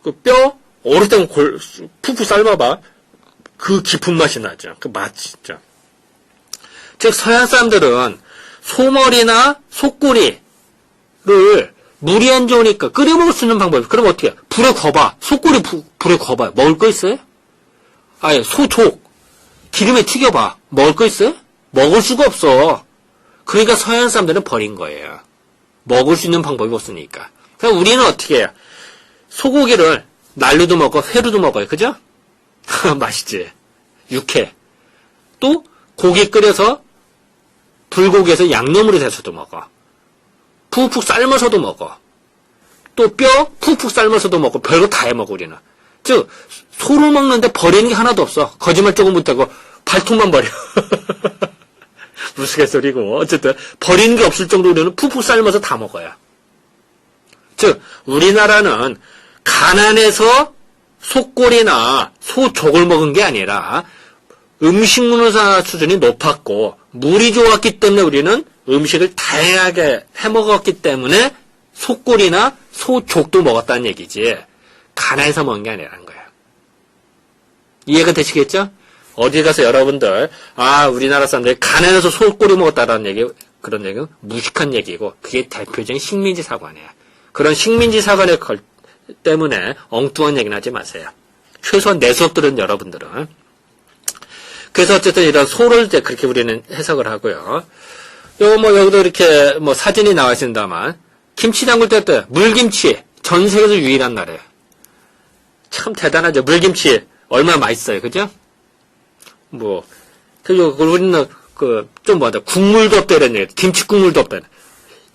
그 뼈 어릴 때는 푹푹 삶아봐. 그 깊은 맛이 나죠. 그 맛 진짜. 즉 서양 사람들은 소머리나 소꼬리를 물이 안 좋으니까 끓여 먹을 수 있는 방법이, 그럼 어떻게 해? 불에 구워봐. 소꼬리 불에 구워봐. 먹을 거 있어요? 아예 소족 기름에 튀겨봐. 먹을 거 있어요? 먹을 수가 없어. 그러니까 서양 사람들은 버린 거예요. 먹을 수 있는 방법이 없으니까. 그럼 우리는 어떻게 해요? 소고기를 날로도 먹고 회로도 먹어요. 그죠? 맛있지. 육회. 또 고기 끓여서 불고기에서 양념으로 해서도 먹어. 푹푹 삶아서도 먹어. 또 뼈 푹푹 삶아서도 먹고 별거 다 해 먹어 우리는. 즉 소를 먹는데 버리는 게 하나도 없어. 거짓말 조금 못하고 발톱만 버려. 무스갯소리고 어쨌든 버리는 게 없을 정도로 우리는 푹푹 삶아서 다 먹어요. 즉 우리나라는 가난해서 소꼬리나 소족을 먹은 게 아니라 음식문화 수준이 높았고 물이 좋았기 때문에 우리는 음식을 다양하게 해먹었기 때문에 소꼬리나 소족도 먹었다는 얘기지 가난해서 먹은 게 아니라는 거예요. 이해가 되시겠죠? 어디 가서 여러분들 우리나라 사람들이 가난해서 소꼬리 먹었다라는 얘기, 그런 얘기는 무식한 얘기고 그게 대표적인 식민지 사관이에요. 그런 식민지 사관에 때문에 엉뚱한 얘기는 하지 마세요. 최소한 내 수업 들은 여러분들은. 그래서 어쨌든 이런 소를 이제 그렇게 우리는 해석을 하고요. 여기도 이렇게 사진이 나와 있습니다만, 김치 담글 때 어때요? 물김치. 전 세계에서 유일한 나라예요. 참 대단하죠. 물김치. 얼마나 맛있어요. 그죠? 그리고 우리는 국물도 없다 이런 얘기. 김치국물도 없다.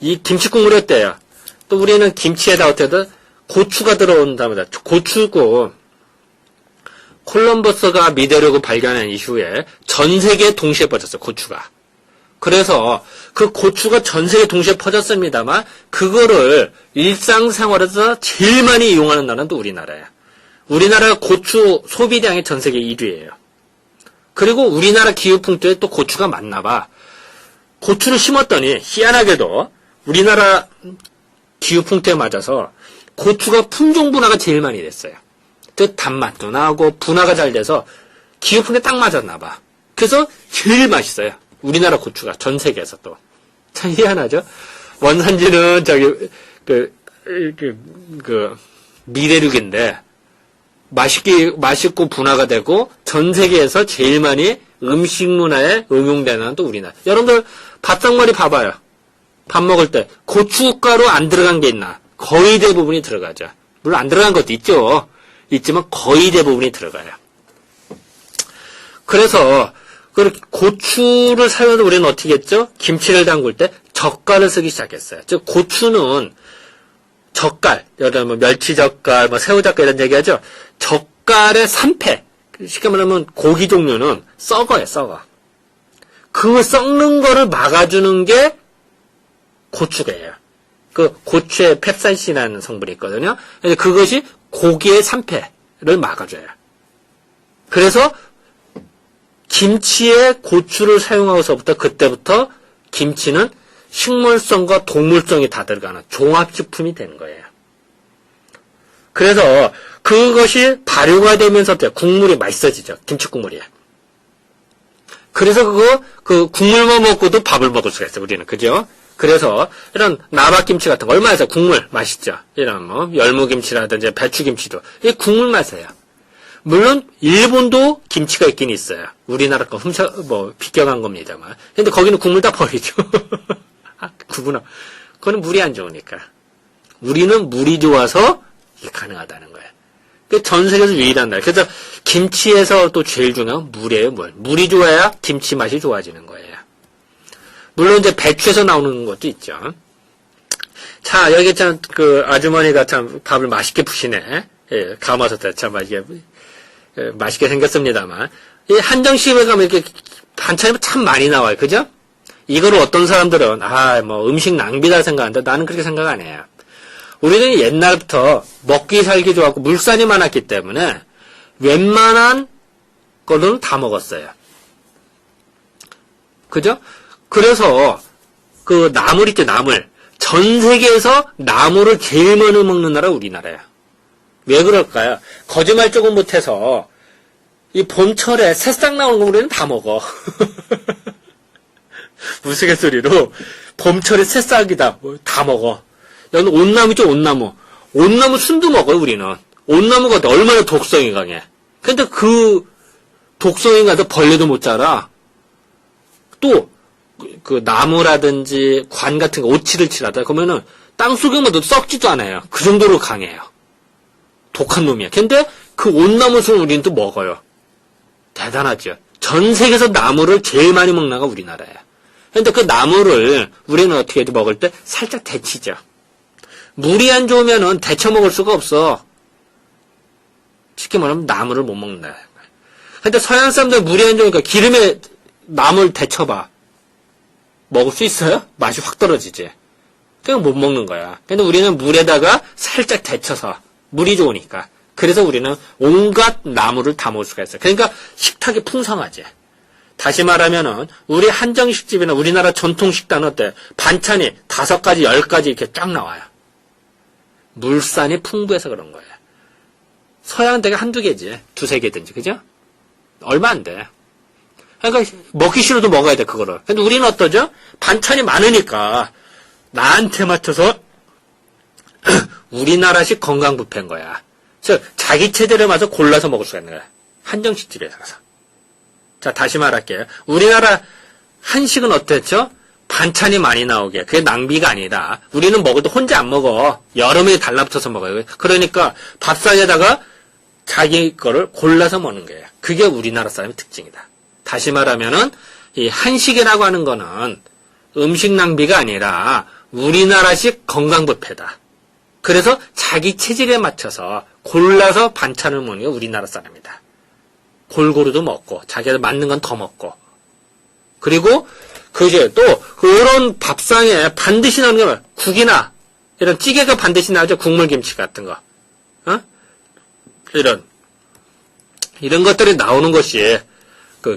이 김치국물이 어때요? 또 우리는 김치에다 어때든 고추가 들어온답니다. 고추고, 콜럼버스가 미대륙을 발견한 이후에 전 세계에 동시에 퍼졌어요, 고추가. 그래서 그 고추가 전 세계에 동시에 퍼졌습니다만, 그거를 일상생활에서 제일 많이 이용하는 나라는 또 우리나라예요. 우리나라가 고추 소비량이 전 세계 1위예요. 그리고 우리나라 기후풍토에 또 고추가 맞나 봐. 고추를 심었더니 희한하게도 우리나라 기후 풍토에 맞아서 고추가 품종 분화가 제일 많이 됐어요. 즉 단맛도 나고 분화가 잘 돼서 기후 풍토에 딱 맞았나 봐. 그래서 제일 맛있어요. 우리나라 고추가 전 세계에서 또. 참 희한하죠? 원산지는 미대륙인데 맛있고 분화가 되고 전 세계에서 제일 많이 음식 문화에 응용되는 또 우리나라. 여러분들 밥상머리 봐봐요. 밥 먹을 때 고춧가루 안 들어간 게 있나? 거의 대부분이 들어가죠. 물론 안 들어간 것도 있죠. 있지만 거의 대부분이 들어가요. 그래서 고추를 사용해서 우리는 어떻게 했죠? 김치를 담글 때 젓갈을 쓰기 시작했어요. 즉 고추는 젓갈, 여러 멸치젓갈, 새우젓갈 이런 얘기하죠. 젓갈의 3패, 쉽게 말하면 고기 종류는 썩어요, 썩어. 그 썩는 거를 막아주는 게 고추예요. 그 고추에 펩사이신이라는 성분이 있거든요. 그래서 그것이 고기의 3패를 막아줘요. 그래서 김치에 고추를 사용하고서부터 그때부터 김치는 식물성과 동물성이 다 들어가는 종합식품이 되는 거예요. 그래서 그것이 발효가 되면서 국물이 맛있어지죠. 김치 국물이. 그래서 그 국물만 먹고도 밥을 먹을 수가 있어요. 우리는. 그죠? 그래서 이런 나박김치 같은 거 얼마나 해서 국물 맛있죠. 이런 열무김치라든지 배추김치도 이 국물 맛이에요. 물론 일본도 김치가 있긴 있어요. 우리나라 거 비껴간 겁니다만. 근데 거기는 국물 다 버리죠. 아, 그구나. 그거는 물이 안 좋으니까. 우리는 물이 좋아서 이게 가능하다는 거예요. 전 세계에서 유일한 나라. 그래서 김치에서 또 제일 중요한 물이에요, 물. 물이 좋아야 김치 맛이 좋아지는 거예요. 물론 이제 배추에서 나오는 것도 있죠. 자, 여기 참, 아주머니가 참 밥을 맛있게 푸시네. 예, 가마솥에 참 맛있게 생겼습니다만. 이 한정식에 가면 이렇게 반찬이 참 많이 나와요. 그죠? 이거를 어떤 사람들은, 음식 낭비다 생각하는데 나는 그렇게 생각 안 해요. 우리는 옛날부터 먹기 살기 좋았고 물산이 많았기 때문에 웬만한 거는 다 먹었어요. 그죠? 그래서 그 나물 있죠, 나물. 전 세계에서 나물을 제일 많이 먹는 나라 우리나라예요. 왜 그럴까요? 거짓말 조금 못해서 이 봄철에 새싹 나오는 거 우리는 다 먹어. 우스갯소리로 봄철에 새싹이다. 다 먹어. 여기 온나무죠, 온나무. 온나무 순도 먹어요, 우리는. 온나무가 얼마나 독성이 강해. 근데 그 독성이 가서 벌레도 못 자라. 또 그 나무라든지 관 같은 거 오치를 칠하다 그러면은 땅속에만 둬도 썩지도 않아요. 그 정도로 강해요. 독한 놈이야. 근데 그 온나무 순 우리는 또 먹어요. 대단하죠. 전 세계에서 나무를 제일 많이 먹는 나라가 우리나라예요. 근데 그 나무를 우리는 어떻게 해도 먹을 때 살짝 데치죠. 물이 안 좋으면은 데쳐 먹을 수가 없어. 쉽게 말하면 나무를 못 먹는다. 근데 서양 사람들 물이 안 좋으니까 기름에 나물 데쳐봐. 먹을 수 있어요? 맛이 확 떨어지지. 그냥 못 먹는 거야. 근데 우리는 물에다가 살짝 데쳐서 물이 좋으니까. 그래서 우리는 온갖 나물을 다 먹을 수가 있어요. 그러니까 식탁이 풍성하지. 다시 말하면은 우리 한정식집이나 우리나라 전통 식당은 어때? 반찬이 5가지, 10가지 이렇게 쫙 나와요. 물산이 풍부해서 그런 거예요. 서양은 되게 한두 개지. 2-3개든지. 그죠? 얼마 안 돼. 그러니까 먹기 싫어도 먹어야 돼, 그거를. 근데 우리는 어떠죠? 반찬이 많으니까 나한테 맞춰서 우리나라식 건강 뷔페인 거야. 즉 자기 체질에 맞춰 골라서 먹을 수가 있는 거야. 한정식집에 가서. 자, 다시 말할게요. 우리나라 한식은 어땠죠? 반찬이 많이 나오게. 그게 낭비가 아니라 우리는 먹을 때 혼자 안 먹어. 여러 명이 달라붙어서 먹어요. 그러니까 밥상에다가 자기 거를 골라서 먹는 거예요. 그게 우리나라 사람의 특징이다. 다시 말하면은 이 한식이라고 하는 거는 음식 낭비가 아니라 우리나라식 건강 뷔페다. 그래서 자기 체질에 맞춰서 골라서 반찬을 먹는 게 우리나라 사람이다. 골고루도 먹고 자기한테 맞는 건 더 먹고. 그리고 그게 또 그런 밥상에 반드시 나오는 게 뭐야? 국이나 이런 찌개가 반드시 나오죠. 국물김치 같은 거. 이런 것들이 나오는 것이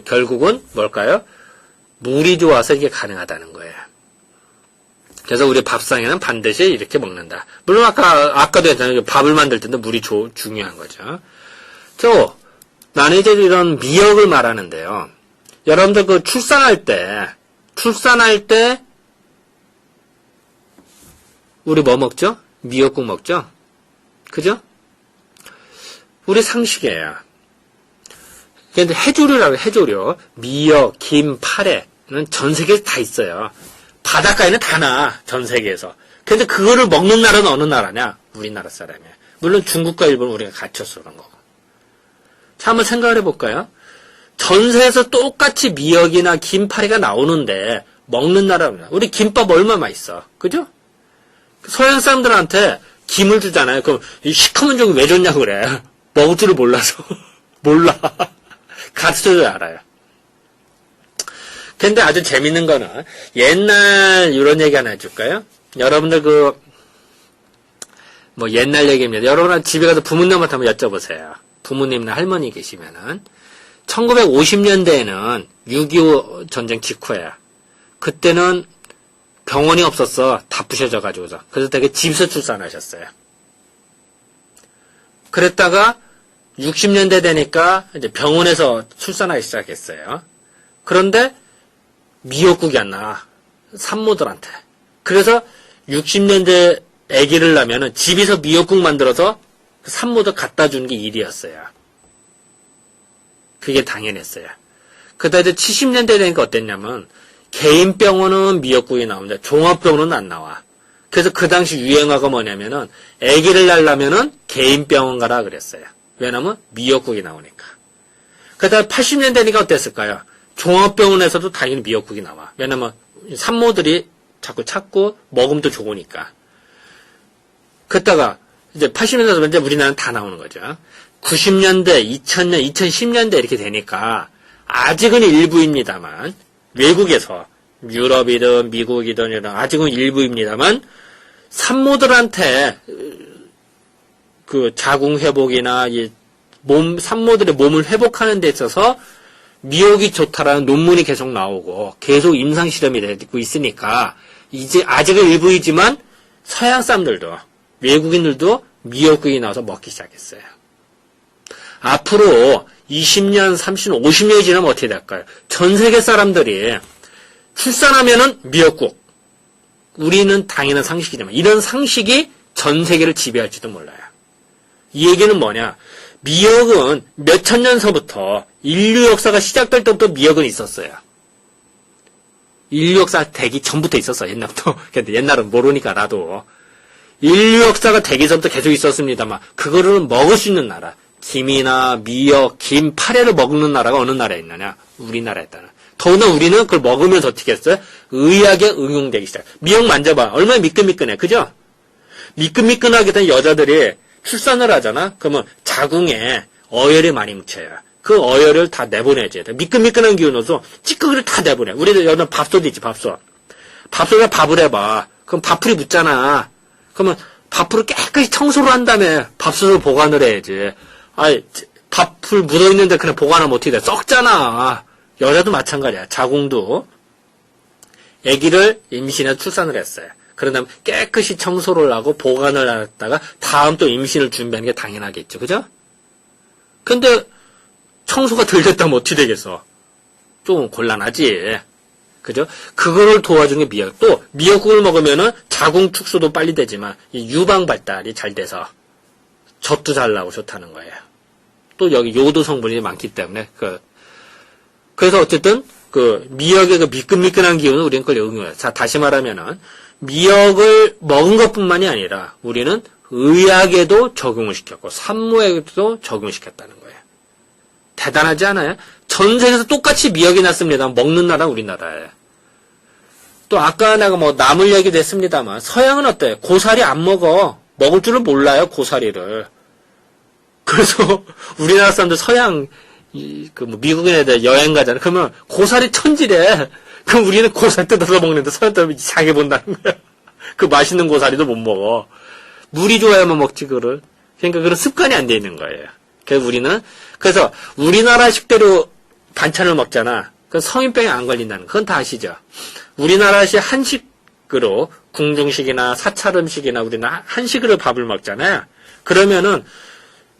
결국은 뭘까요? 물이 좋아서 이게 가능하다는 거예요. 그래서 우리 밥상에는 반드시 이렇게 먹는다. 물론 아까도 했잖아요. 밥을 만들 때도 물이 중요한 거죠. 나는 이제 이런 미역을 말하는데요. 여러분들 그 출산할 때 우리 뭐 먹죠? 미역국 먹죠? 그죠? 우리 상식이에요. 근데 해조류. 미역, 김, 파래는 전 세계에 다 있어요. 바닷가에는 다 나, 전 세계에서. 근데 그거를 먹는 나라는 어느 나라냐? 우리나라 사람이에요. 물론 중국과 일본은 우리가 갇혀서 그런 거고. 자, 한번 생각을 해볼까요? 전 세계에서 똑같이 미역이나 김, 파래가 나오는데 먹는 나라입니다. 우리 김밥 얼마나 맛있어. 그죠? 서양 사람들한테 김을 주잖아요. 그럼 이 시커먼 종이 왜 줬냐고 그래. 먹을 줄을 몰라서. 몰라. 가르쳐줘야 알아요. 근데 아주 재밌는 거는 옛날 이런 얘기 하나 해줄까요? 여러분들 옛날 얘기입니다. 여러분 집에 가서 부모님한테 한번 여쭤보세요. 부모님이나 할머니 계시면은 1950년대에는 6.25 전쟁 직후야. 그때는 병원이 없었어. 다 부셔져가지고서. 그래서 되게 집에서 출산하셨어요. 그랬다가 60년대 되니까 이제 병원에서 출산하기 시작했어요. 그런데 미역국이 안 나와. 산모들한테. 그래서 60년대 아기를 낳으면은 집에서 미역국 만들어서 산모들 갖다 주는 게 일이었어요. 그게 당연했어요. 그러다 이제 70년대 되니까 어땠냐면 개인 병원은 미역국이 나오는데 종합병원은 안 나와. 그래서 그 당시 유행어가 뭐냐면은 아기를 낳으려면은 개인 병원 가라 그랬어요. 왜냐면 미역국이 나오니까. 그다음에 80년대 되니까 어땠을까요? 종합병원에서도 당연히 미역국이 나와. 왜냐면 산모들이 자꾸 찾고 먹으면 또 좋으니까. 그랬다가 이제 80년대에서 이제 우리나라는 다 나오는 거죠. 90년대, 2000년, 2010년대 이렇게 되니까 아직은 일부입니다만 외국에서 유럽이든 미국이든 이런 아직은 일부입니다만 산모들한테 그 자궁 회복이나 산모들의 몸을 회복하는 데 있어서 미역이 좋다라는 논문이 계속 나오고 계속 임상 실험이 되고 있으니까 이제 아직은 일부이지만 서양 사람들도 외국인들도 미역국이 나와서 먹기 시작했어요. 앞으로 20년, 30년, 50년이 지나면 어떻게 될까요? 전 세계 사람들이 출산하면은 미역국. 우리는 당연한 상식이지만 이런 상식이 전 세계를 지배할지도 몰라요. 이 얘기는 뭐냐? 미역은 몇천 년서부터 인류 역사가 시작될 때부터 미역은 있었어요. 인류 역사 되기 전부터 있었어요. 옛날부터. 근데 옛날은 모르니까 나도. 인류 역사가 되기 전부터 계속 있었습니다만 그거를 먹을 수 있는 나라. 김이나 미역, 김, 파래를 먹는 나라가 어느 나라에 있느냐? 우리나라였다는. 더구나 우리는 그걸 먹으면서 어떻게 했어요? 의학에 응용되기 시작. 미역 만져봐. 얼마나 미끈미끈해. 그죠? 미끈미끈하게 된 여자들이 출산을 하잖아? 그러면 자궁에 어혈이 많이 묻혀요. 그 어혈을 다 내보내줘야 돼. 미끈미끈한 기운으로서 찌꺼기를 다 내보내. 우리도 여기는 밥솥 있지, 밥솥. 밥솥에 밥을 해봐. 그럼 밥풀이 묻잖아. 그러면 밥풀을 깨끗이 청소를 한 다음에 밥솥을 보관을 해야지. 아이, 밥풀 묻어있는데 그냥 보관하면 어떻게 돼? 썩잖아. 여자도 마찬가지야. 자궁도. 아기를 임신해서 출산을 했어요. 그런 다음에 깨끗이 청소를 하고 보관을 했다가 다음 또 임신을 준비하는 게 당연하겠죠. 그죠? 근데 청소가 덜 됐다면 어떻게 되겠어? 좀 곤란하지. 그죠? 그거를 도와주는 게 미역. 또 미역국을 먹으면은 자궁 축소도 빨리 되지만 이 유방 발달이 잘 돼서 젖도 잘 나오고 좋다는 거예요. 또 여기 요도 성분이 많기 때문에 그래서 어쨌든 그 미역의 그 미끈미끈한 기운은 우리는 그걸 응용해요. 자, 다시 말하면은 미역을 먹은 것뿐만이 아니라 우리는 의학에도 적용을 시켰고 산모에도 적용을 시켰다는 거예요. 대단하지 않아요? 전 세계에서 똑같이 미역이 났습니다. 먹는 나라 우리나라예요. 또 아까 내가 나물 얘기도 했습니다만 서양은 어때요? 고사리 안 먹어. 먹을 줄을 몰라요. 고사리를. 그래서 우리나라 사람들 서양 미국인에 대해 여행 가잖아. 그러면 고사리 천지래. 그럼 우리는 고사리 뜯어서 먹는데 서양 사람이 이상하게 본다는 거야. 그 맛있는 고사리도 못 먹어. 물이 좋아야만 먹지 그거를. 그러니까 그런 습관이 안 돼 있는 거예요. 그래서 우리나라 식대로 반찬을 먹잖아. 그건 성인병이 안 걸린다는 거. 그건 다 아시죠? 우리나라식 한식 식으로 궁중식이나 사찰 음식이나 우리는 한식으로 밥을 먹잖아요. 그러면은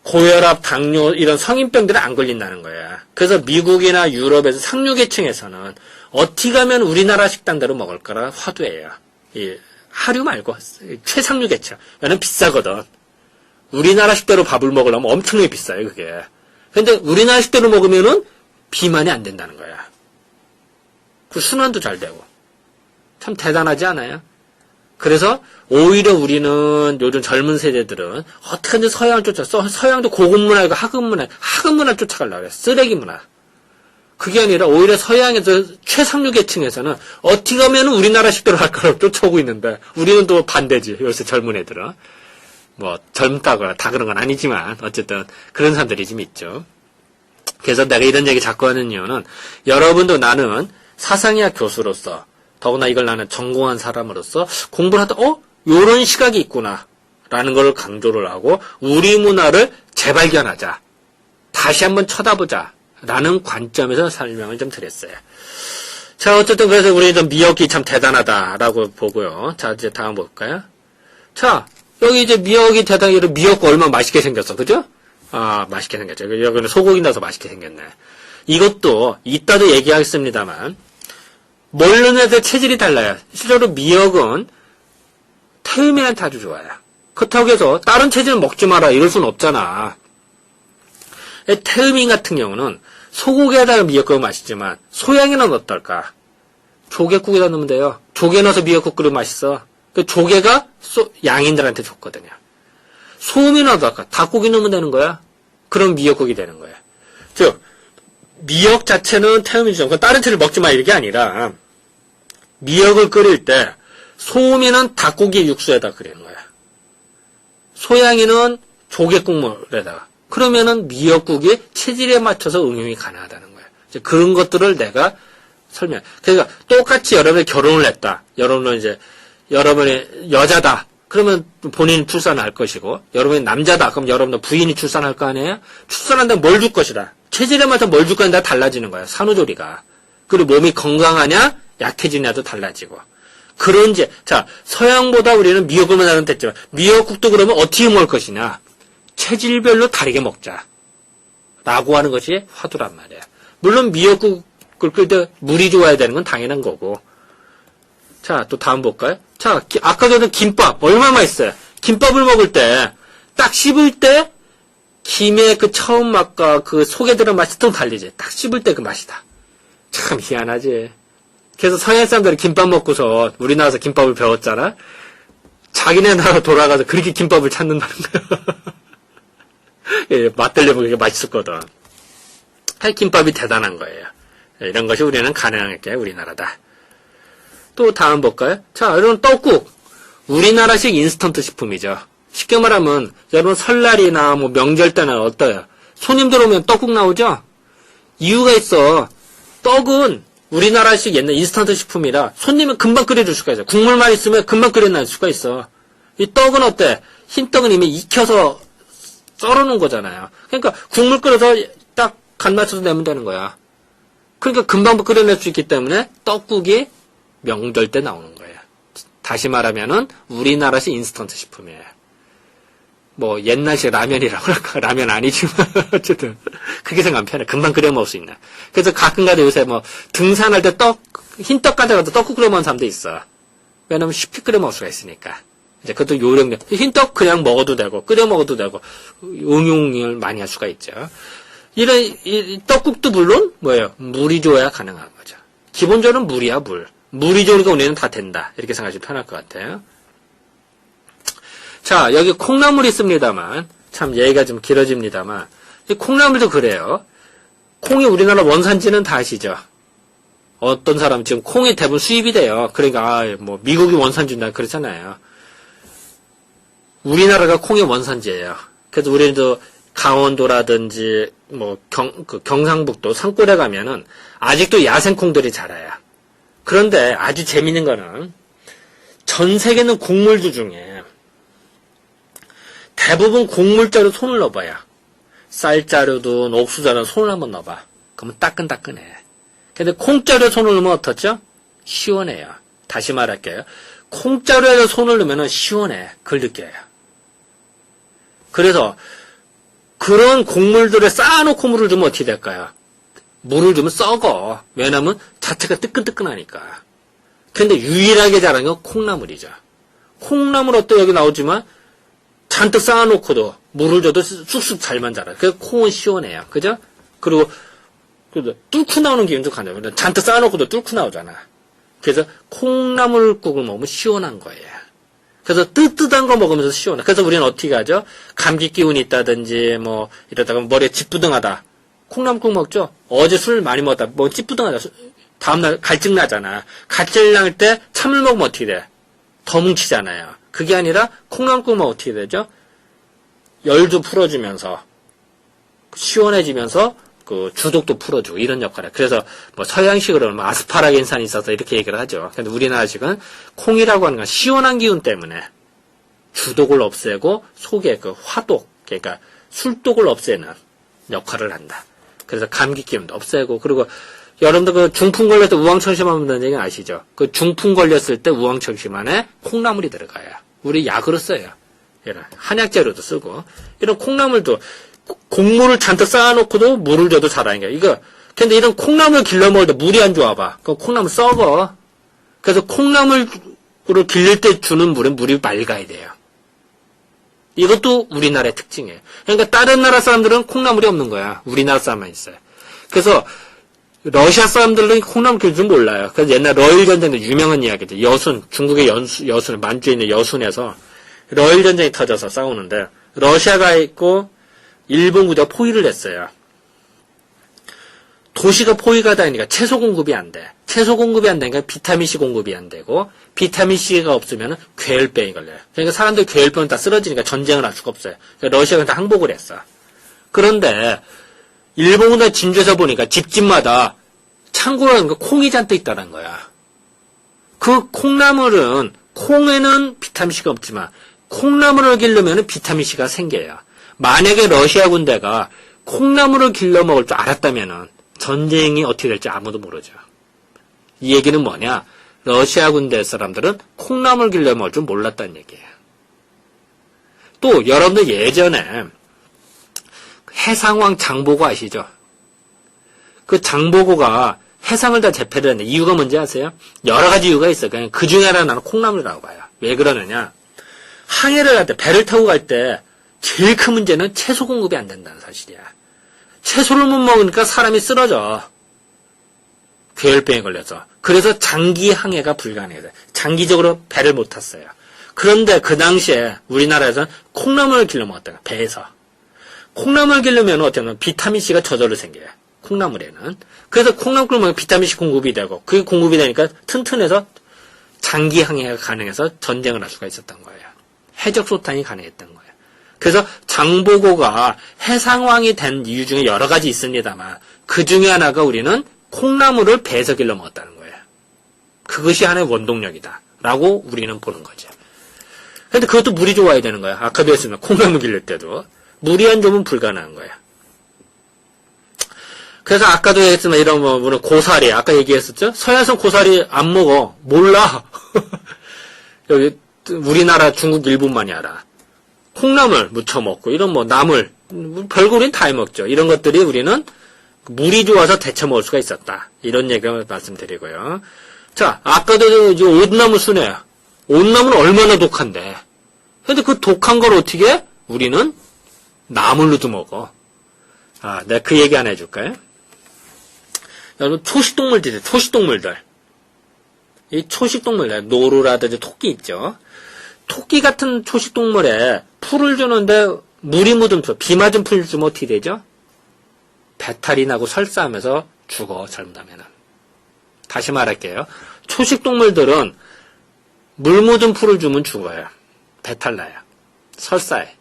고혈압, 당뇨 이런 성인병들은 안 걸린다는 거야. 그래서 미국이나 유럽에서 상류계층에서는 어떻게 하면 우리나라 식당대로 먹을 거라 화두예요. 이 하류 말고 최상류계층. 얘는 비싸거든. 우리나라 식대로 밥을 먹으려면 엄청나게 비싸요, 그게. 근데 우리나라 식대로 먹으면은 비만이 안 된다는 거야. 그 순환도 잘 되고. 참 대단하지 않아요? 그래서 오히려 우리는 요즘 젊은 세대들은 어떻게든 서양을 쫓아서 서양도 고급 문화이고 학업 문화를 쫓아가려고 해요. 쓰레기 문화. 그게 아니라 오히려 서양에서 최상류 계층에서는 어떻게 하면 우리나라 식대로 할 거라고 쫓아오고 있는데 우리는 또 반대지. 요새 젊은 애들은. 뭐 젊다거나 다 그런 건 아니지만 어쨌든 그런 사람들이 좀 있죠. 그래서 내가 이런 얘기 자꾸 하는 이유는 여러분도 나는 사상의학 교수로서 더구나 이걸 나는 전공한 사람으로서 공부를 하다 요런 시각이 있구나 라는 걸 강조를 하고 우리 문화를 재발견하자. 다시 한번 쳐다보자 라는 관점에서 설명을 좀 드렸어요. 자, 어쨌든 그래서 우리 좀 미역이 참 대단하다라고 보고요. 자, 이제 다음 볼까요? 자, 여기 이제 미역이 대단히 미역국 얼마나 맛있게 생겼어. 그죠? 아, 맛있게 생겼죠. 여기는 소고기 넣어서 맛있게 생겼네. 이것도 이따도 얘기하겠습니다만 먹는 애들 체질이 달라요. 실제로 미역은 태음인한테 아주 좋아요. 그렇다고 해서 다른 체질은 먹지 마라 이럴 수는 없잖아. 태음인 같은 경우는 소고기에다가 미역국은 맛있지만 소양에는 어떨까? 조개국에다 넣으면 돼요. 조개 넣어서 미역국 끓이면 맛있어. 그 조개가 양인들한테 좋거든요. 소음이는 어떨까? 닭고기 넣으면 되는 거야. 그럼 미역국이 되는 거야. 즉 미역 자체는 태음인이죠. 다른 채를 먹지 마 이게 아니라 미역을 끓일 때 소음이는 닭고기 육수에다 끓이는 거야. 소양이는 조개 국물에다가. 그러면은 미역국이 체질에 맞춰서 응용이 가능하다는 거야. 이제 그런 것들을 내가 설명. 그러니까 똑같이 여러분이 결혼을 했다. 여러분이 여자다. 그러면 본인이 출산할 것이고, 여러분이 남자다. 그럼 여러분도 부인이 출산할 거 아니에요? 출산한다면 뭘 줄 것이다. 체질에 맞춰 뭘 줄 거냐 달라지는 거야. 산후조리가. 그리고 몸이 건강하냐, 약해지냐도 달라지고. 그런지, 자, 서양보다 우리는 미역국만 하면 됐지만, 미역국도 그러면 어떻게 먹을 것이냐. 체질별로 다르게 먹자. 라고 하는 것이 화두란 말이야. 물론 미역국을 끓일 때 물이 좋아야 되는 건 당연한 거고. 자, 또 다음 볼까요? 자, 아까 전에 김밥. 얼마나 맛있어요? 김밥을 먹을 때, 딱 씹을 때, 김의 그 처음 맛과 그 속에 들은 맛이 좀 달리지. 딱 씹을 때 그 맛이다. 참 희한하지. 그래서 서양 사람들이 김밥 먹고서 우리나라에서 김밥을 배웠잖아? 자기네 나라 돌아가서 그렇게 김밥을 찾는다는 거야. 예, 맛들려 보기가 맛있었거든. 김밥이 대단한 거예요. 이런 것이 우리는 가능한 게 우리나라다. 또 다음 볼까요? 자, 여러분 떡국. 우리나라식 인스턴트 식품이죠. 쉽게 말하면 여러분 설날이나 뭐 명절 때나 어때요? 손님들 오면 떡국 나오죠? 이유가 있어. 떡은 우리나라식 옛날 인스턴트 식품이라 손님은 금방 끓여줄 수가 있어. 국물만 있으면 금방 끓여낼 수가 있어. 이 떡은 어때? 흰 떡은 이미 익혀서 썰어놓은 거잖아요. 그러니까 국물 끓여서 딱 간 맞춰서 내면 되는 거야. 그러니까 금방 끓여낼 수 있기 때문에 떡국이 명절 때 나오는 거예요. 다시 말하면은 우리나라식 인스턴트 식품이에요. 뭐 옛날식 라면이라고 할까? 라면 아니지만 어쨌든 그렇게 생각하면 편해. 금방 끓여 먹을 수 있나. 그래서 가끔가다 요새 뭐 등산할 때 흰떡 가져가도 떡국 끓여 먹는 사람도 있어. 왜냐면 쉽게 끓여 먹을 수가 있으니까. 이제 그것도 요령. 흰떡 그냥 먹어도 되고 끓여 먹어도 되고 응용을 많이 할 수가 있죠. 이 떡국도 물론 뭐예요? 물이 좋아야 가능한 거죠. 기본적으로 물이야 물. 물이 좋으니까 우리는 다 된다. 이렇게 생각하시면 편할 것 같아요. 자, 여기 콩나물이 있습니다만, 참 얘기가 좀 길어집니다만, 이 콩나물도 그래요. 콩이 우리나라 원산지는 다 아시죠? 어떤 사람 지금 콩이 대부분 수입이 돼요. 그러니까, 뭐, 미국이 원산지다 그렇잖아요. 우리나라가 콩의 원산지예요. 그래서 우리도 강원도라든지, 뭐, 경상북도 산골에 가면은, 아직도 야생콩들이 자라요. 그런데 아주 재밌는 거는 전 세계 있는 곡물들 중에 대부분 곡물자루 손을 넣어봐요. 쌀자루든 옥수자루든 손을 한번 넣어봐. 그러면 따끈따끈해. 근데 콩자루에 손을 넣으면 어떻죠? 시원해요. 다시 말할게요. 콩자루에다 손을 넣으면 시원해. 그걸 느껴요. 그래서 그런 곡물들에 쌓아놓고 물을 주면 어떻게 될까요? 물을 주면 썩어. 왜냐면 자체가 뜨끈뜨끈하니까. 근데 유일하게 자라는 건 콩나물이죠. 콩나물 어때 여기 나오지만 잔뜩 쌓아놓고도 물을 줘도 쑥쑥 잘만 자라요. 그래서 콩은 시원해요. 그죠? 그리고 뚫고 나오는 기운도 강해요. 잔뜩 쌓아놓고도 뚫고 나오잖아. 그래서 콩나물국을 먹으면 시원한 거예요. 그래서 뜨뜻한 거 먹으면서 시원해. 그래서 우리는 어떻게 하죠? 감기 기운이 있다든지 뭐 이러다가 머리에 찌뿌둥하다. 콩나물국 먹죠? 어제 술 많이 먹었다. 뭐 찌뿌둥하다. 다음날 갈증 나잖아. 갈증 날 때 찬물 먹으면 어떻게 돼? 더 뭉치잖아요. 그게 아니라 콩나물국 먹으면 어떻게 되죠? 열도 풀어주면서 시원해지면서 그 주독도 풀어주고 이런 역할을. 그래서 뭐 서양식으로는 뭐 아스파라긴산이 있어서 이렇게 얘기를 하죠. 근데 우리나라식은 콩이라고 하는 건 시원한 기운 때문에 주독을 없애고 속에 그 화독, 그러니까 술독을 없애는 역할을 한다. 그래서 감기 기운도 없애고, 그리고 여러분들 그 중풍 걸렸을 때 우황청심하면 얘기 아시죠? 그 중풍 걸렸을 때 우황청심 안에 콩나물이 들어가요. 우리 약으로 써요. 이런 한약재료도 쓰고, 이런 콩나물도 곡물을 잔뜩 쌓아놓고도 물을 줘도 자라는 거야. 이거, 근데 이런 콩나물 길러 먹을 때 물이 안 좋아 봐. 그럼 콩나물 썩어. 그래서 콩나물으로 길릴 때 주는 물은 물이 맑아야 돼요. 이것도 우리나라의 특징이에요. 그러니까 다른 나라 사람들은 콩나물이 없는 거야. 우리나라 사람만 있어요. 그래서 러시아 사람들은 콩나물 길줄 몰라요. 그래서 옛날 러일 전쟁 때 유명한 이야기죠. 여순, 중국의 여순, 만주에 있는 여순에서 러일 전쟁이 터져서 싸우는데 러시아가 있고 일본 부대가 포위를 했어요. 도시가 포위가 되니까 채소 공급이 안 돼. 채소 공급이 안 되니까 비타민C 공급이 안 되고, 비타민C가 없으면 괴혈병이 걸려요. 그러니까 사람들이 괴혈병은 다 쓰러지니까 전쟁을 할 수가 없어요. 그러니까 러시아가 다 항복을 했어. 그런데 일본 군대 진주에서 보니까 집집마다 창고라는 거 콩이 잔뜩 있다는 거야. 그 콩나물은, 콩에는 비타민C가 없지만 콩나물을 기르면 비타민C가 생겨요. 만약에 러시아 군대가 콩나물을 길러 먹을 줄 알았다면은 전쟁이 어떻게 될지 아무도 모르죠. 이 얘기는 뭐냐? 러시아 군대 사람들은 콩나물 길러 먹을 줄 몰랐다는 얘기예요. 또 여러분들 예전에 해상왕 장보고 아시죠? 그 장보고가 해상을 다 제패를 했는데 이유가 뭔지 아세요? 여러 가지 이유가 있어요. 그냥 그 중에 하나는 콩나물이라고 봐요. 왜 그러느냐? 항해를 할 때, 배를 타고 갈 때 제일 큰 문제는 채소 공급이 안 된다는 사실이야. 채소를 못 먹으니까 사람이 쓰러져. 괴혈병에 걸려서. 그래서 장기 항해가 불가능해. 장기적으로 배를 못 탔어요. 그런데 그 당시에 우리나라에서는 콩나물을 길러 먹었다가 배에서. 콩나물 길르면 어떻게 하면 비타민C가 저절로 생겨요. 콩나물에는. 그래서 콩나물 먹으면 비타민C 공급이 되고, 그게 공급이 되니까 튼튼해서 장기 항해가 가능해서 전쟁을 할 수가 있었던 거예요. 해적 소탕이 가능했던 거예요. 그래서 장보고가 해상왕이 된 이유 중에 여러 가지 있습니다만 그 중에 하나가 우리는 콩나물을 배에서 길러 먹었다는 거예요. 그것이 하나의 원동력이다 라고 우리는 보는 거죠. 그런데 그것도 물이 좋아야 되는 거예요. 아까도 했으면 콩나물 길를 때도 물이 안 좋으면 불가능한 거예요. 그래서 아까도 했지만 이런 뭐 고사리 아까 얘기했었죠. 서해안 고사리 안 먹어. 몰라. 여기 우리나라 중국 일본만이 알아. 콩나물 무쳐 먹고 이런 뭐 나물 별거 우리는 다 해먹죠. 이런 것들이 우리는 물이 좋아서 데쳐 먹을 수가 있었다. 이런 얘기를 말씀드리고요. 자, 아까도 이제 온나무 순해요. 온나무는 얼마나 독한데. 근데 그 독한 걸 어떻게 해? 우리는 나물로도 먹어. 아, 내가 그 얘기 하나 해줄까요? 여러분 초식동물들. 이 초식동물들 노루라든지 토끼 있죠. 토끼 같은 초식동물에 풀을 주는데 물이 묻은 풀, 비 맞은 풀 주면 어떻게 되죠? 배탈이 나고 설사하면서 죽어, 잘못하면은. 다시 말할게요. 초식동물들은 물 묻은 풀을 주면 죽어요. 배탈 나요. 설사해.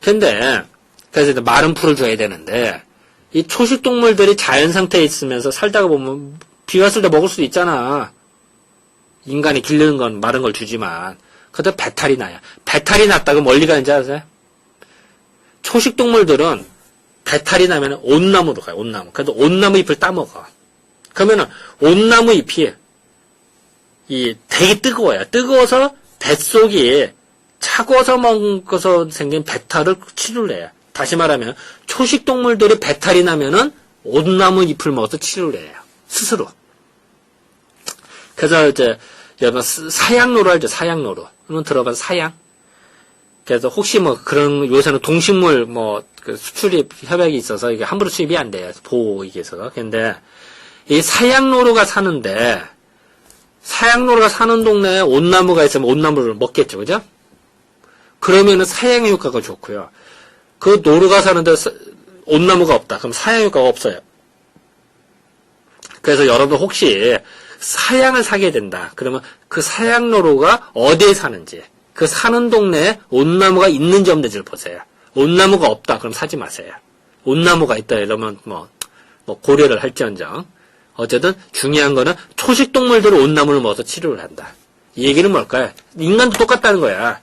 근데, 그래서 이제 마른 풀을 줘야 되는데, 이 초식동물들이 자연 상태에 있으면서 살다가 보면 비 왔을 때 먹을 수도 있잖아. 인간이 기르는 건 마른 걸 주지만 그래도 배탈이 나요. 배탈이 났다고 멀리 가는지 아세요? 초식동물들은 배탈이 나면 온나무로 가요. 온나무. 그래도 온나무 잎을 따먹어. 그러면은 온나무 잎이 되게 뜨거워요. 뜨거워서 뱃속이 차고서 먹어서 생긴 배탈을 치료를 해요. 다시 말하면 초식 동물들이 배탈이 나면은 온나무 잎을 먹어서 치료를 해요. 스스로. 그래서 이제 여러분 사양로로 알죠? 사양로로. 한번 들어봐서 사양. 그래서 혹시 뭐 그런 요새는 동식물 그 수출입 협약이 있어서 이게 함부로 수입이 안 돼요. 보호이게 있어서. 근데 이 사양로로가 사는데 사양로로가 사는 동네에 온나무가 있으면 온나무를 먹겠죠. 그죠? 그러면은 사양 효과가 좋고요. 그 노루가 사는데 온나무가 없다. 그럼 사양 효과가 없어요. 그래서 여러분 혹시 사양을 사게 된다. 그러면 그 사양노루가 어디에 사는지, 그 사는 동네에 온나무가 있는지 없는지를 보세요. 온나무가 없다. 그럼 사지 마세요. 온나무가 있다. 이러면 고려를 할지언정. 어쨌든 중요한 거는 초식 동물들은 온나무를 먹어서 치료를 한다. 이 얘기는 뭘까요? 인간도 똑같다는 거야.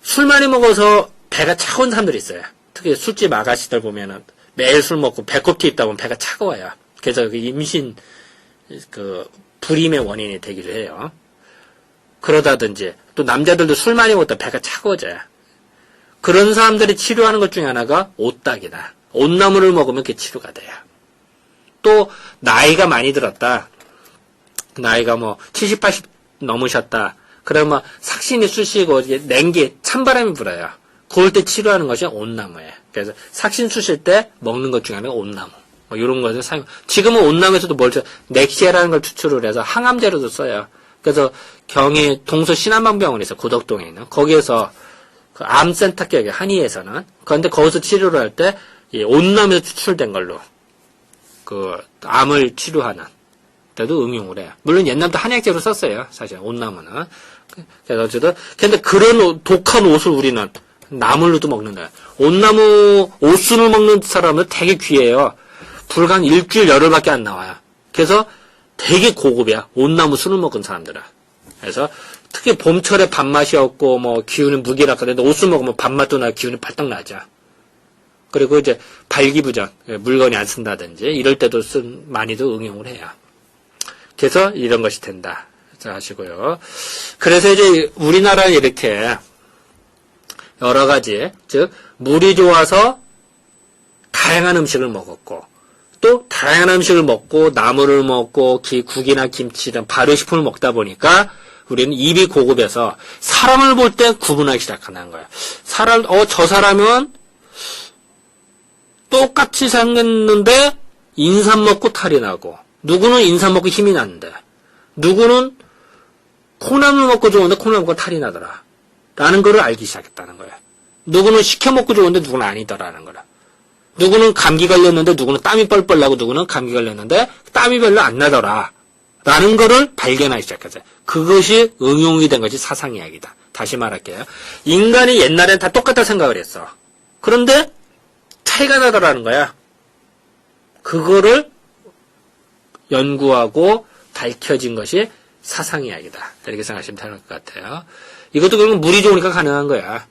술 많이 먹어서 배가 차가운 사람들이 있어요. 특히 술집 아가씨들 보면은 매일 술 먹고 배꼽티 있다 보면 배가 차가워요. 그래서 임신, 불임의 원인이 되기도 해요. 그러다든지, 또 남자들도 술 많이 먹다 배가 차가워져요. 그런 사람들이 치료하는 것 중에 하나가 옷딱이다. 온나무를 먹으면 그게 치료가 돼요. 또, 나이가 많이 들었다. 나이가 70, 80 넘으셨다. 그러면 삭신이 쑤시고 냉기, 찬바람이 불어요. 그럴 때 치료하는 것이 온나무예요. 그래서 삭신 쑤실 때 먹는 것 중에 하나가 온나무. 이런 것을 사용. 지금은 온나무에서도 넥시아라는 걸 추출을 해서 항암제로도 써요. 그래서 경희 동서 신한방병원에 있어 고덕동에 있는 거기에서 그 암센터 격에 한의에서는 그런데 거기서 치료를 할 때 이 온나무에서 추출된 걸로 그 암을 치료하는 때도 응용을 해요. 물론 옛날부터 한약재로 썼어요. 사실 온나무는. 그래서 어쨌든 근데 그런 독한 옷을 우리는 나물로도 먹는다. 온나무 옷순을 먹는 사람은 되게 귀해요. 불과 한 일주일 열흘밖에 안 나와요. 그래서 되게 고급이야. 온나무 순을 먹은 사람들은. 그래서 특히 봄철에 밥맛이 없고 기운이 무기력하는데 옷을 먹으면 밥맛도 나 기운이 발딱 나죠. 그리고 이제 발기부전 물건이 안 쓴다든지 이럴 때도 많이도 응용을 해요. 그래서 이런 것이 된다. 자 하시고요. 그래서 이제 우리나라는 이렇게 여러 가지 즉 물이 좋아서 다양한 음식을 먹었고 또 다양한 음식을 먹고 나물을 먹고 국이나 김치 등 발효식품을 먹다 보니까 우리는 입이 고급해서 사람을 볼 때 구분하기 시작하는 거예요. 저 사람은 똑같이 생겼는데 인삼 먹고 탈이 나고 누구는 인삼 먹고 힘이 났는데 누구는 콩나물 먹고 좋은데 콩나물 먹고 탈이 나더라. 라는 거를 알기 시작했다는 거예요. 누구는 식혜 먹고 좋은데 누구는 아니더라는 거라. 누구는 감기 걸렸는데 누구는 땀이 뻘뻘 나고 누구는 감기 걸렸는데 땀이 별로 안 나더라. 라는 거를 발견하기 시작했어요. 그것이 응용이 된 것이 사상이야기다. 다시 말할게요. 인간이 옛날엔 다 똑같다 생각을 했어. 그런데 차이가 나더라는 거야. 그거를 연구하고 밝혀진 것이 사상이야기다. 이렇게 생각하시면 될 것 같아요. 이것도 결국 물이 좋으니까 가능한 거야.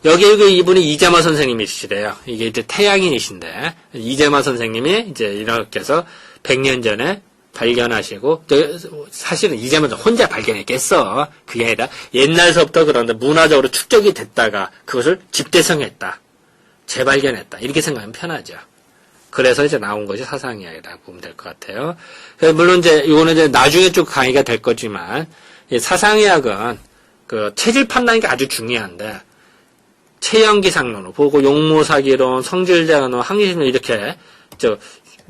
여기 이분이 이재마 선생님이시래요. 이게 이제 태양인이신데, 이재마 선생님이 이제 이렇게 해서 100년 전에 발견하시고, 사실은 이재마 혼자 발견했겠어. 그게 아니라 옛날서부터 그런데 문화적으로 축적이 됐다가 그것을 집대성했다. 재발견했다. 이렇게 생각하면 편하죠. 그래서 이제 나온 것이 사상이야기라고 보면 될 것 같아요. 물론 이거는 나중에 쭉 강의가 될 거지만, 사상의학은 체질 판단이 아주 중요한데, 체형기상론, 보고 용모사기론, 성질대학론, 항리심론 이렇게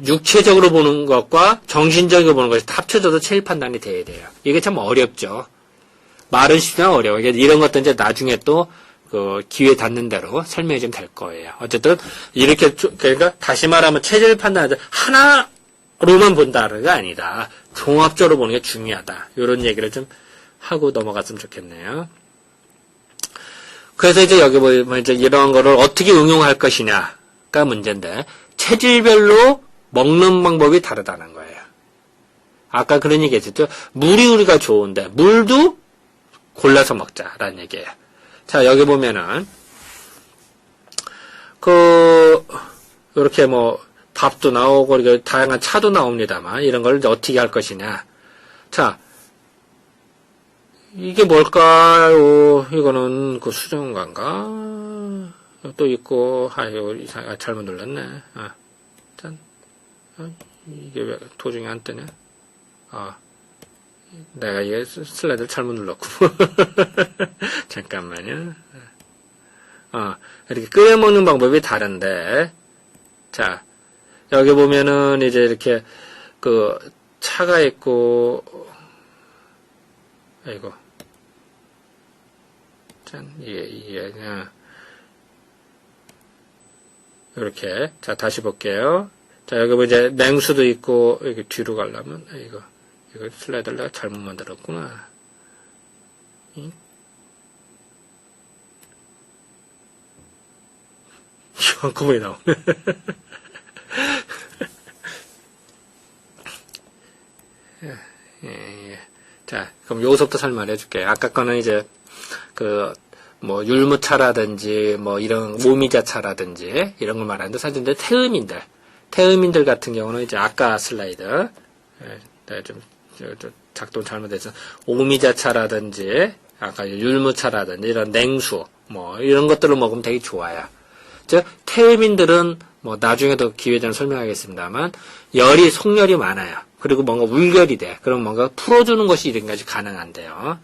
육체적으로 보는 것과 정신적으로 보는 것이 합쳐져서 체질 판단이 돼야 돼요. 이게 참 어렵죠. 말은 쉽지만 어려워요. 이런 것도 이제 나중에 또 기회 닿는 대로 설명이 좀 될 거예요. 어쨌든 이렇게 그러니까 다시 말하면 체질 판단을 하나로만 본다는 게 아니다. 종합적으로 보는 게 중요하다. 이런 얘기를 좀 하고 넘어갔으면 좋겠네요. 그래서 이제 여기 보면 이제 이런 거를 어떻게 응용할 것이냐가 문제인데 체질별로 먹는 방법이 다르다는 거예요. 아까 그런 얘기 했었죠. 물이 우리가 좋은데 물도 골라서 먹자라는 얘기예요. 자, 여기 보면은 이렇게 밥도 나오고 이렇게 다양한 차도 나옵니다만 이런 걸 이제 어떻게 할 것이냐. 자, 이게 뭘까요? 이거는 그 수정관가? 또 있고, 잘못 눌렀네. 짠. 이게 왜 도중에 안 뜨냐? 내가 이게 슬라이드를 잘못 눌렀고. 잠깐만요. 이렇게 끓여 먹는 방법이 다른데, 자, 여기 보면은 이제 이렇게 그 차가 있고, 아이고. 짠, 이게 그냥, 이렇게. 자, 다시 볼게요. 자, 여기 뭐 이제 냉수도 있고, 여기 뒤로 가려면, 이거 슬라이드를 내가 잘못 만들었구나. 응? 한꺼번에 나오네. 예. 자, 그럼 요거부터 설명해 줄게요. 아까 거는 이제, 뭐, 율무차라든지, 뭐, 이런 오미자차라든지, 이런 걸 말하는데, 사실 이제 태음인들 같은 경우는 이제 아까 슬라이드, 내가 좀 작동 잘못해서, 오미자차라든지, 아까 율무차라든지, 이런 냉수, 뭐, 이런 것들을 먹으면 되게 좋아요. 즉, 태음인들은, 뭐, 나중에도 기회 되면 설명하겠습니다만, 속열이 많아요. 그리고 뭔가 울결이 돼. 그럼 뭔가 풀어주는 것이 이런까지 가능한데요.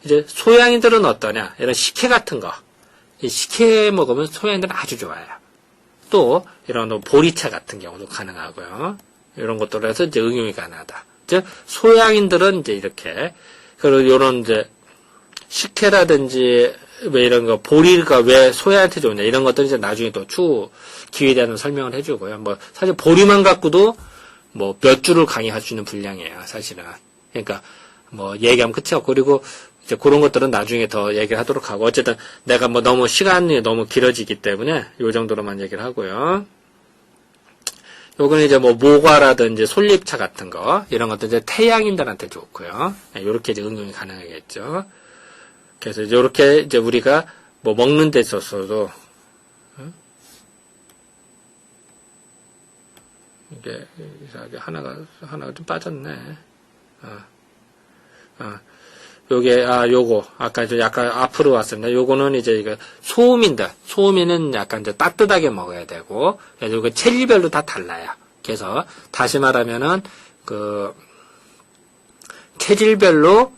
이제 소양인들은 어떠냐? 이런 식혜 같은 거. 이 식혜 먹으면 소양인들은 아주 좋아요. 또 이런 보리차 같은 경우도 가능하고요. 이런 것들로 해서 이제 응용이 가능하다. 즉 소양인들은 이제 이렇게 그리고 이런 이제 식혜라든지 왜 이런 거 보리가 왜 소양한테 좋냐 이런 것들은 이제 나중에 또 추후 기회에 대한 설명을 해주고요. 뭐 사실 보리만 갖고도 뭐 몇 주를 강의할 수 있는 분량이에요. 사실은. 그러니까 뭐 얘기하면 끝이 없고 그리고 이제 그런 것들은 나중에 더 얘기를 하도록 하고 어쨌든 내가 뭐 너무 시간이 너무 길어지기 때문에 요 정도로만 얘기를 하고요. 요거는 이제 뭐 모과라든지 솔잎차 같은 거 이런 것도 이제 태양인들한테 좋고요. 요렇게 이제 응용이 가능하겠죠. 그래서 요렇게 이제 우리가 뭐 먹는 데 있어서도 이게 이상하게 하나가 좀 빠졌네. 요거 아까 좀 약간 앞으로 왔습니다. 요거는 이제 이거 소음인은 약간 이제 따뜻하게 먹어야 되고, 그래서 요거 체질별로 다 달라요. 그래서 다시 말하면은 그 체질별로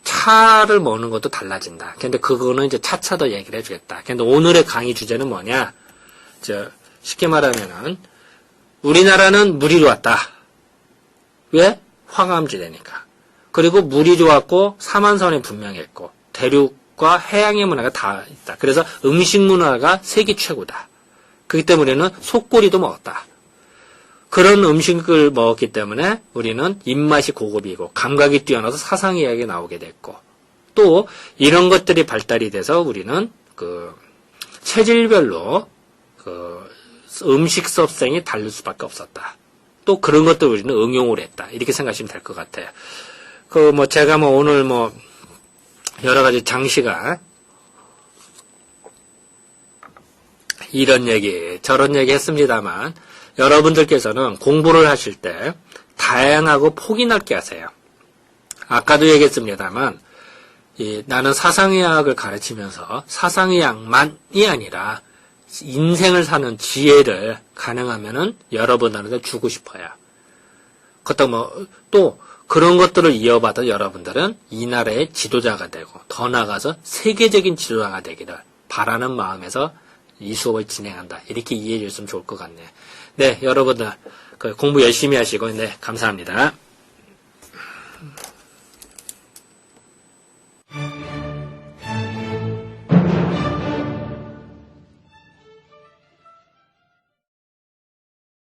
차를 먹는 것도 달라진다. 근데 그거는 이제 차차도 얘기를 해주겠다. 근데 오늘의 강의 주제는 뭐냐? 쉽게 말하면은 우리나라는 물이 좋았다. 왜? 화강암지대니까. 그리고 물이 좋았고 삼한선이 분명했고 대륙과 해양의 문화가 다 있다. 그래서 음식 문화가 세계 최고다. 그렇기 때문에 우리는 속꼬리도 먹었다. 그런 음식을 먹었기 때문에 우리는 입맛이 고급이고 감각이 뛰어나서 사상의학이 나오게 됐고 또 이런 것들이 발달이 돼서 우리는 그 체질별로 그 음식 습성이 다를 수밖에 없었다. 또 그런 것도 우리는 응용을 했다. 이렇게 생각하시면 될 것 같아요. 제가 오늘 여러 가지 장시간 이런 얘기, 저런 얘기 했습니다만 여러분들께서는 공부를 하실 때 다양하고 폭이 넓게 하세요. 아까도 얘기했습니다만 나는 사상의학을 가르치면서 사상의학만이 아니라 인생을 사는 지혜를 가능하면은 여러분들한테 주고 싶어요. 그렇다고 또 그런 것들을 이어받아 여러분들은 이 나라의 지도자가 되고 더 나아가서 세계적인 지도자가 되기를 바라는 마음에서 이 수업을 진행한다. 이렇게 이해해 주셨으면 좋을 것 같네요. 네, 여러분들 공부 열심히 하시고 네, 감사합니다.